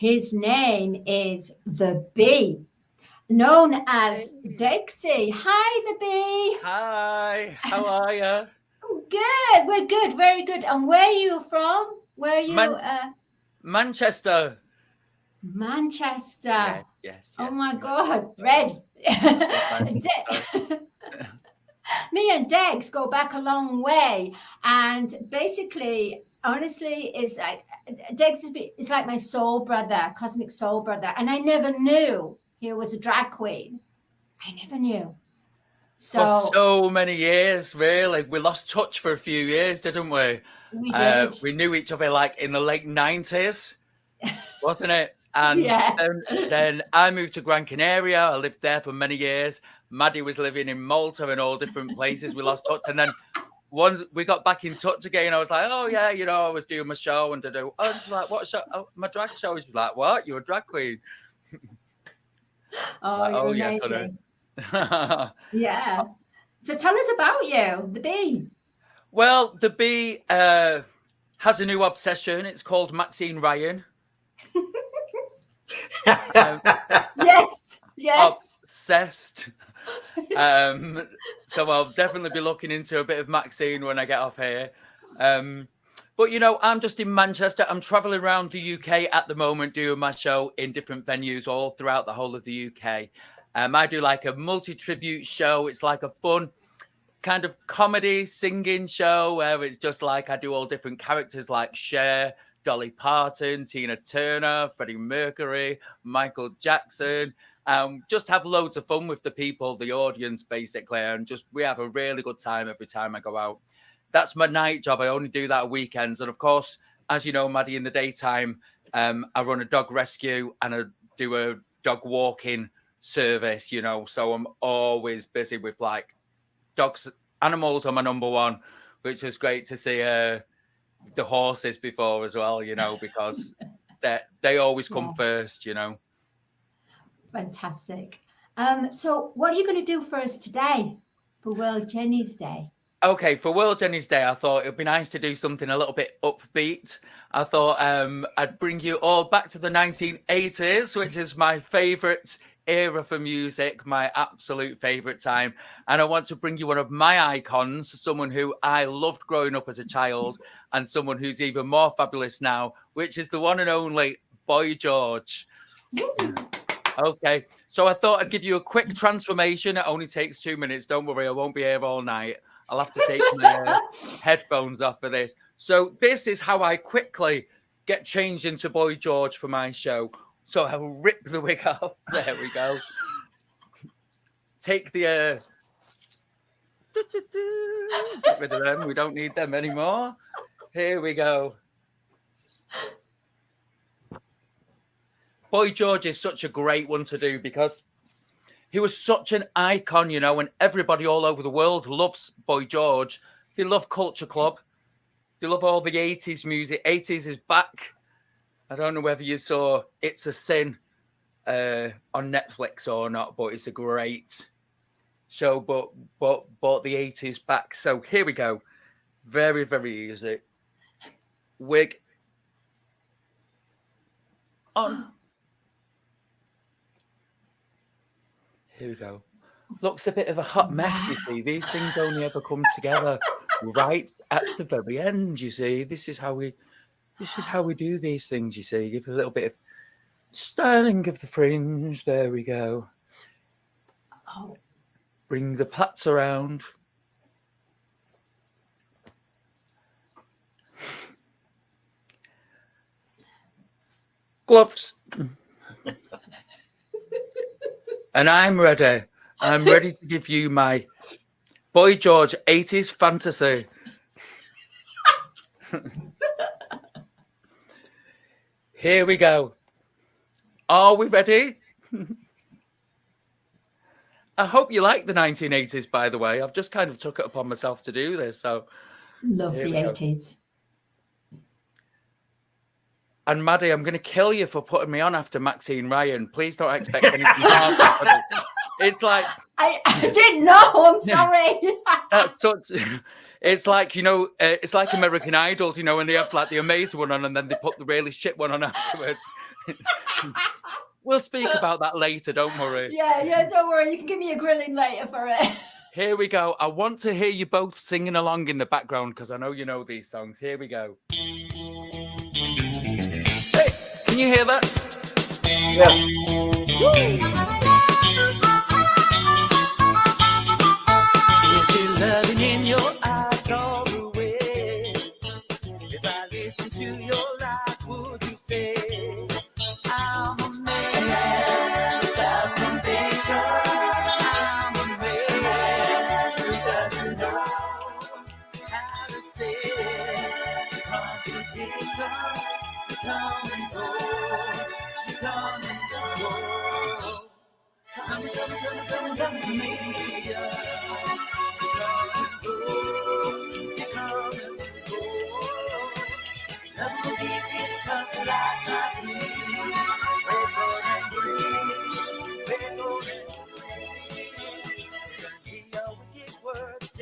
[SPEAKER 11] His name is the Bee, known as Dexy. Hi, the Bee.
[SPEAKER 14] Hi, how are you?
[SPEAKER 11] Good, we're good, very good. And where are you from? Where are you?
[SPEAKER 14] Manchester.
[SPEAKER 11] Manchester.
[SPEAKER 14] Yes.
[SPEAKER 11] Oh my God, Red. Me and Dex go back a long way, and basically, honestly, it's like Dex is like my soul brother, cosmic soul brother, and I never knew he was a drag queen. I never knew.
[SPEAKER 14] For so many years, really. We lost touch for a few years, didn't we?
[SPEAKER 11] We did.
[SPEAKER 14] We knew each other like in the late 90s, wasn't it? And then I moved to Gran Canaria. I lived there for many years. Maddie was living in Malta and all different places. We lost touch. And then once we got back in touch again, I was like, oh, yeah, you know, I was doing my show. And she's like, what show? Oh, my drag show. She's like, what? You're a drag queen?
[SPEAKER 11] Oh, you're amazing. Yeah. So tell us about you, the Bee.
[SPEAKER 14] Well, the Bee has a new obsession. It's called Maxine Ryan.
[SPEAKER 11] Yes.
[SPEAKER 14] Obsessed. So I'll definitely be looking into a bit of Maxine when I get off here. But, you know, I'm just in Manchester. I'm traveling around the UK at the moment doing my show in different venues all throughout the whole of the UK. I do like a multi-tribute show. It's like a fun kind of comedy singing show where it's just like I do all different characters like Cher, Dolly Parton, Tina Turner, Freddie Mercury, Michael Jackson. Just have loads of fun with the people, the audience, basically. And we have a really good time every time I go out. That's my night job. I only do that at weekends. And of course, as you know, Maddie, in the daytime, I run a dog rescue and I do a dog walking service, you know. So I'm always busy with like dogs. Animals are my number one, which was great to see the horses before as well, you know, because they always come first, you know.
[SPEAKER 11] Fantastic. So what are you going to do for us today for World Jenny's Day?
[SPEAKER 14] Okay, for World Jenny's Day, I thought it'd be nice to do something a little bit upbeat. I thought I'd bring you all back to the 1980s, which is my favorite era for music, my absolute favorite time. And I want to bring you one of my icons, someone who I loved growing up as a child and someone who's even more fabulous now, which is the one and only Boy George. Okay, so I thought I'd give you a quick transformation. It only takes 2 minutes. Don't worry, I won't be here all night. I'll have to take my headphones off for this. So this is how I quickly get changed into Boy George for my show. So I'll rip the wig off. There we go. Take the... Get rid of them. We don't need them anymore. Here we go. Boy George is such a great one to do because he was such an icon, you know, and everybody all over the world loves Boy George. They love Culture Club. They love all the 80s music. 80s is back. I don't know whether you saw It's a Sin on Netflix or not, but it's a great show, but the 80s back. So here we go. Very, very easy. Wig on. Here we go. Looks a bit of a hot mess, you see. These things only ever come together right at the very end, you see. This is how we do these things, you see. Give a little bit of styling of the fringe. There we go.
[SPEAKER 11] Oh.
[SPEAKER 14] Bring the plaits around. Gloves. And I'm ready. I'm ready to give you my Boy George 80s fantasy. Here we go. Are we ready? I hope you like the 1980s, by the way. I've just kind of took it upon myself to do this. So
[SPEAKER 11] love the 80s.
[SPEAKER 14] And Maddie, I'm going to kill you for putting me on after Maxine Ryan. Please don't expect anything. It's like
[SPEAKER 11] I didn't know. I'm sorry.
[SPEAKER 14] It's like, you know, it's like American Idol, you know, when they have like the amazing one on and then they put the really shit one on afterwards. We'll speak about that later, don't worry.
[SPEAKER 11] Yeah, don't worry. You can give me a grilling later for it.
[SPEAKER 14] Here we go. I want to hear you both singing along in the background because I know you know these songs. Here we go. Hey, can you hear that?
[SPEAKER 9] Yes.
[SPEAKER 8] Is it loving in your eyes all the way? If I listen to your lies, would you say I'm a man without conviction? I'm a man who doesn't know how to say contradiction. You come and go, you come and go. Come to me.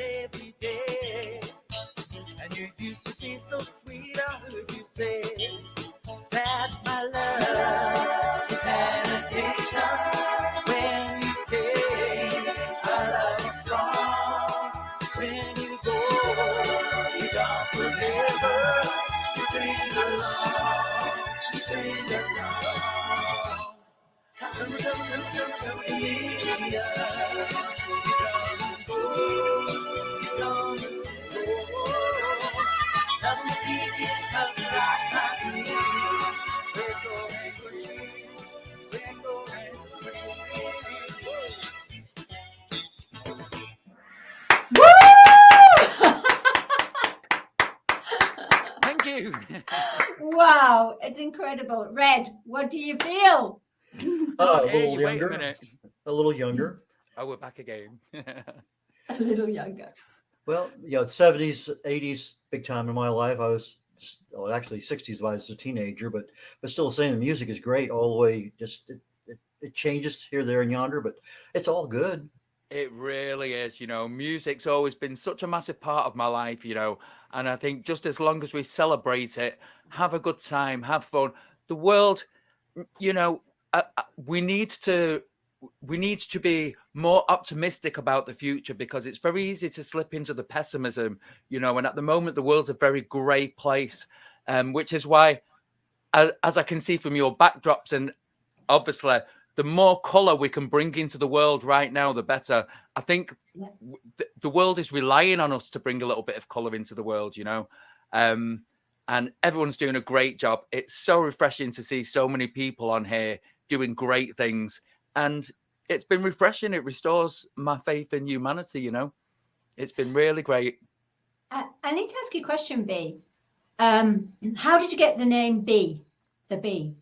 [SPEAKER 8] Every day, and you used to be so sweet. I heard you say that my love is an addiction. When you came, our love is strong. When you go, you gone forever. You stayed alone. You stayed alone. Come to me.
[SPEAKER 14] Thank you.
[SPEAKER 11] Wow, it's incredible. Red, what do you feel?
[SPEAKER 9] A
[SPEAKER 14] Hey,
[SPEAKER 9] little
[SPEAKER 14] wait a
[SPEAKER 9] younger.
[SPEAKER 14] minute.
[SPEAKER 9] A little younger.
[SPEAKER 14] Oh, we're back again.
[SPEAKER 11] A little younger.
[SPEAKER 9] Well, 70s, 80s, big time in my life. I was actually 60s. I was a teenager, but still saying the music is great all the way. Just it changes here, there, and yonder, but it's all good.
[SPEAKER 14] It really is. Music's always been such a massive part of my life, and I think just as long as we celebrate it, have a good time, have fun. The world, we need to be more optimistic about the future because it's very easy to slip into the pessimism, and at the moment the world's a very grey place, which is why, as I can see from your backdrops, and obviously the more colour we can bring into the world right now, the better. I think the world is relying on us to bring a little bit of colour into the world, and everyone's doing a great job. It's so refreshing to see so many people on here doing great things. And it's been refreshing. It restores my faith in humanity, It's been really great.
[SPEAKER 11] I need to ask you a question, B. How did you get the name B, the B?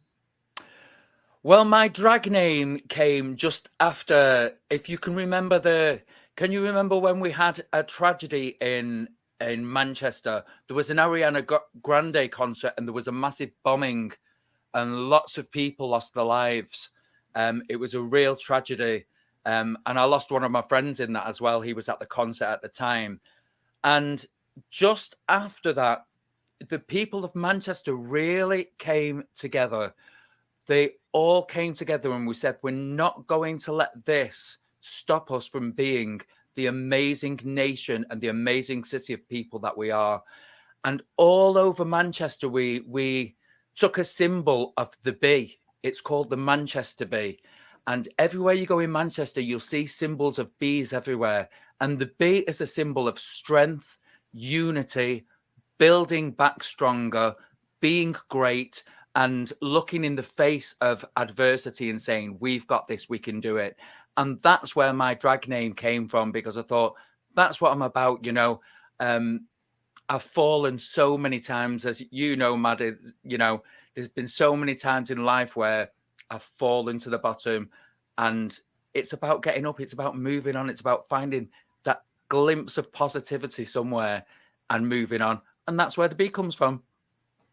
[SPEAKER 14] Well, my drag name came just after, if you can remember can you remember when we had a tragedy in Manchester? There was an Ariana Grande concert and there was a massive bombing and lots of people lost their lives. It was a real tragedy. And I lost one of my friends in that as well. He was at the concert at the time. And just after that, the people of Manchester really came together. They all came together and we said, we're not going to let this stop us from being the amazing nation and the amazing city of people that we are. And all over Manchester, we took a symbol of the bee. It's called the Manchester bee. And everywhere you go in Manchester, you'll see symbols of bees everywhere. And the bee is a symbol of strength, unity, building back stronger, being great, and looking in the face of adversity and saying, we've got this, we can do it. And that's where my drag name came from, because I thought, that's what I'm about, I've fallen so many times, as you know, Maddie, there's been so many times in life where I've fallen to the bottom, and it's about getting up. It's about moving on. It's about finding that glimpse of positivity somewhere and moving on. And that's where the bee comes from.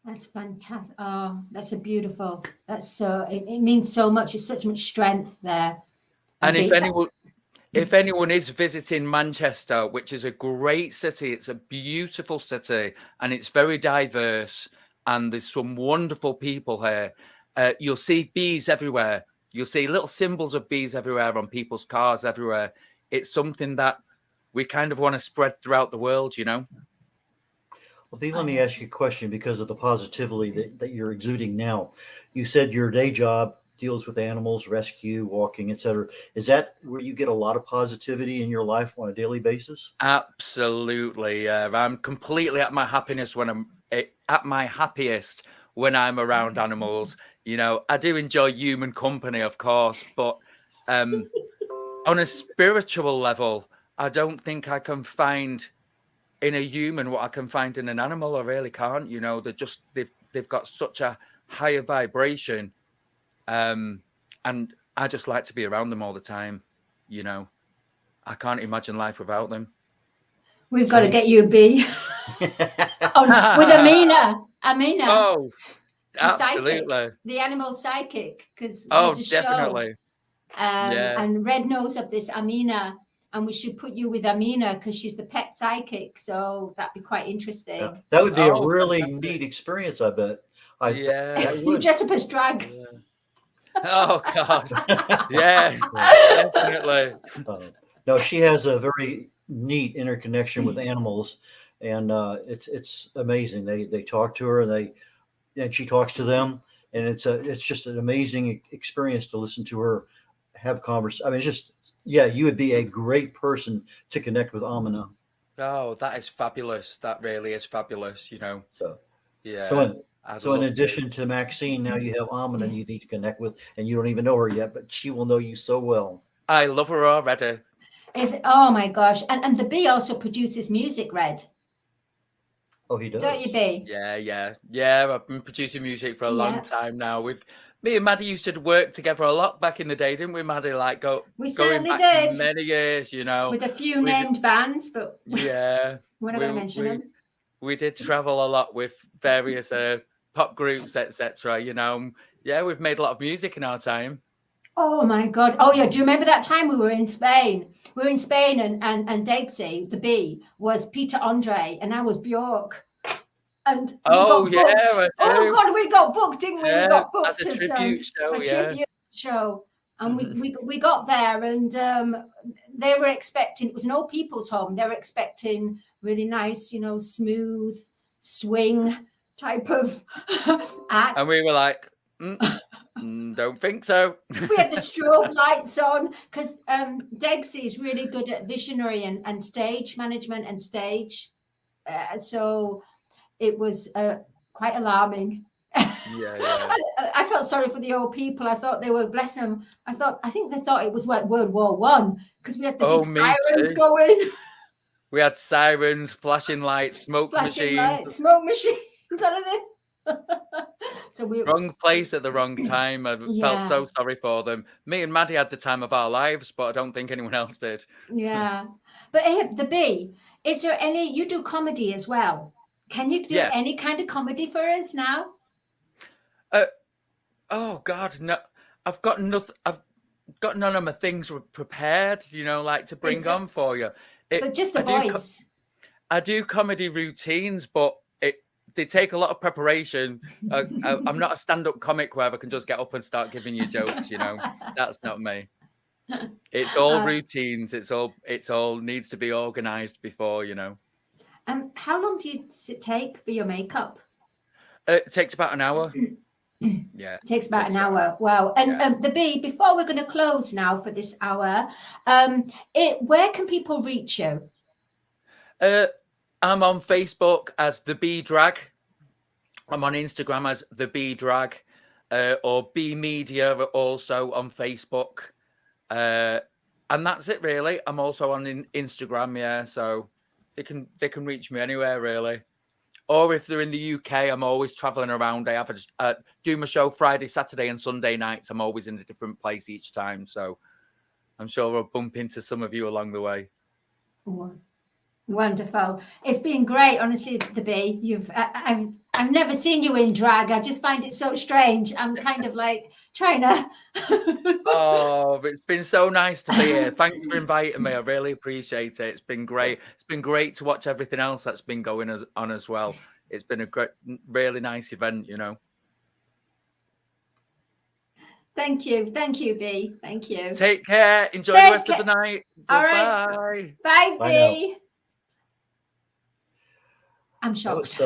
[SPEAKER 11] That's fantastic. Oh, that's a beautiful. That's so. It means so much. It's such much strength there.
[SPEAKER 14] And if anyone is visiting Manchester, which is a great city, it's a beautiful city, and it's very diverse, and there's some wonderful people here. you'll see bees everywhere. You'll see little symbols of bees everywhere on people's cars everywhere. It's something that we kind of want to spread throughout the world, you know?
[SPEAKER 9] Well, Bee, let me ask you a question because of the positivity that you're exuding now. You said your day job deals with animals, rescue, walking, etc. Is that where you get a lot of positivity in your life on a daily basis?
[SPEAKER 14] Absolutely. I'm completely at my happiness when I'm at my happiest when I'm around animals. You know, I do enjoy human company, of course, but on a spiritual level, I don't think I can find in a human what I can find in an animal. I really can't. You know, they've got such a higher vibration. And I just like to be around them all the time. You know, I can't imagine life without them.
[SPEAKER 11] We've got to get you a bee. With Amina.
[SPEAKER 14] Oh,
[SPEAKER 11] the
[SPEAKER 14] absolutely.
[SPEAKER 11] Psychic, the animal psychic, because
[SPEAKER 14] Oh,
[SPEAKER 11] there's a
[SPEAKER 14] definitely.
[SPEAKER 11] show. And Red knows of this Amina, and we should put you with Amina because she's the pet psychic. So that'd be quite interesting.
[SPEAKER 9] Yeah, that would be a really neat experience, I bet.
[SPEAKER 11] You dress up as drag.
[SPEAKER 14] Yeah. Oh God. Yeah, definitely.
[SPEAKER 9] No, she has a very neat interconnection with animals, and it's amazing. They talk to her, and she talks to them, and it's just an amazing experience to listen to her have conversation. I mean, it's just you would be a great person to connect with Amina.
[SPEAKER 14] Oh, that is fabulous. That really is fabulous. You know.
[SPEAKER 9] So
[SPEAKER 14] yeah.
[SPEAKER 9] So in addition to Maxine, now you have Amina you need to connect with, and you don't even know her yet, but she will know you so well.
[SPEAKER 14] I love her already.
[SPEAKER 11] Oh my gosh. And the bee also produces music, Red.
[SPEAKER 9] Oh, he does.
[SPEAKER 11] Don't you, Bee?
[SPEAKER 14] Yeah. I've been producing music for a long time now. Me and Maddie used to work together a lot back in the day, didn't we, Maddie? Like
[SPEAKER 11] we
[SPEAKER 14] going
[SPEAKER 11] certainly
[SPEAKER 14] back
[SPEAKER 11] did.
[SPEAKER 14] many years, you know.
[SPEAKER 11] With a few named bands, but
[SPEAKER 14] yeah,
[SPEAKER 11] we're not going to mention them.
[SPEAKER 14] We did travel a lot with various pop groups, etc. You know, we've made a lot of music in our time.
[SPEAKER 11] Oh my God! Oh yeah, do you remember that time we were in Spain? We were in Spain, and Degsy, the bee, was Peter Andre, and I was Bjork. And we got booked. Oh God, we got booked, didn't we? We got booked
[SPEAKER 14] as a tribute show.
[SPEAKER 11] Tribute show, and we got there, and they were expecting, it was an old people's home. They were expecting really nice, you know, smooth swing type of act.
[SPEAKER 14] And we were like, don't think so.
[SPEAKER 11] We had the strobe lights on because Degsy is really good at visionary and stage management and stage. So it was quite alarming. I felt sorry for the old people. I thought they were, bless them. I think they thought it was like World War One because we had the big sirens going.
[SPEAKER 14] We had sirens, flashing lights, smoke machines.
[SPEAKER 11] So we
[SPEAKER 14] wrong place at the wrong time. I felt so sorry for them. Me and Maddie had the time of our lives, but I don't think anyone else did.
[SPEAKER 11] Yeah, but the bee. Is there any? You do comedy as well. Can you do any kind of comedy for us now?
[SPEAKER 14] Oh God, no! I've got nothing. I've got none of my things prepared. You know, like to bring on for you.
[SPEAKER 11] But just the voice.
[SPEAKER 14] I do comedy routines, but they take a lot of preparation. I'm not a stand-up comic where I can just get up and start giving you jokes. You know, that's not me. It's all routines. It's all needs to be organized before, you know.
[SPEAKER 11] How long do you take for your makeup?
[SPEAKER 14] It takes about an hour. Yeah,
[SPEAKER 11] it takes about an hour. Wow. And the bee, before we're going to close now for this hour, where can people reach you?
[SPEAKER 14] I'm on Facebook as The Bee Drag. I'm on Instagram as The Bee Drag, or Bee Media also on Facebook. And that's it really. I'm also on Instagram, so they can reach me anywhere really. Or if they're in the UK, I'm always traveling around. I have do my show Friday, Saturday, and Sunday nights. I'm always in a different place each time, so I'm sure I'll bump into some of you along the way.
[SPEAKER 11] Wonderful. It's been great, honestly, The Bee. I've never seen you in drag. I just find it so strange. I'm kind of like trying to.
[SPEAKER 14] Oh, it's been so nice to be here. Thanks for inviting me. I really appreciate it. It's been great. It's been great to watch everything else that's been going on as well. It's been a great, really nice event, you know.
[SPEAKER 11] Thank you, B. Thank you.
[SPEAKER 14] Take care. Enjoy
[SPEAKER 11] Take
[SPEAKER 14] the rest
[SPEAKER 11] care.
[SPEAKER 14] of the night.
[SPEAKER 11] All
[SPEAKER 14] Goodbye.
[SPEAKER 11] right. Bye,
[SPEAKER 9] Bye
[SPEAKER 11] B. I'm
[SPEAKER 9] That
[SPEAKER 11] shocked.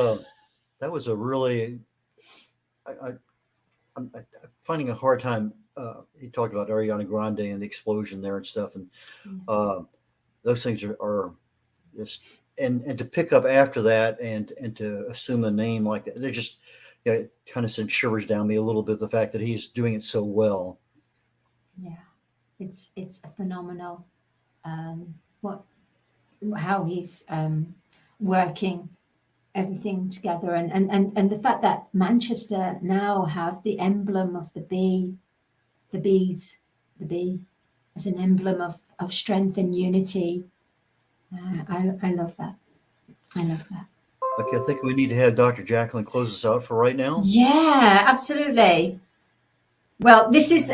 [SPEAKER 9] was a really. I'm finding a hard time. He talked about Ariana Grande and the explosion there and stuff, and those things are just and to pick up after that and to assume a name like that, they're just it kind of sent shivers down me a little bit. The fact that he's doing it so well.
[SPEAKER 11] Yeah, it's a phenomenal how he's working everything together, and the fact that Manchester now have the emblem of the bee as an emblem of strength and unity. I love that. I love that.
[SPEAKER 9] Okay, I think we need to have Dr. Jacqueline close us out for right now.
[SPEAKER 11] Yeah, absolutely. Well, this is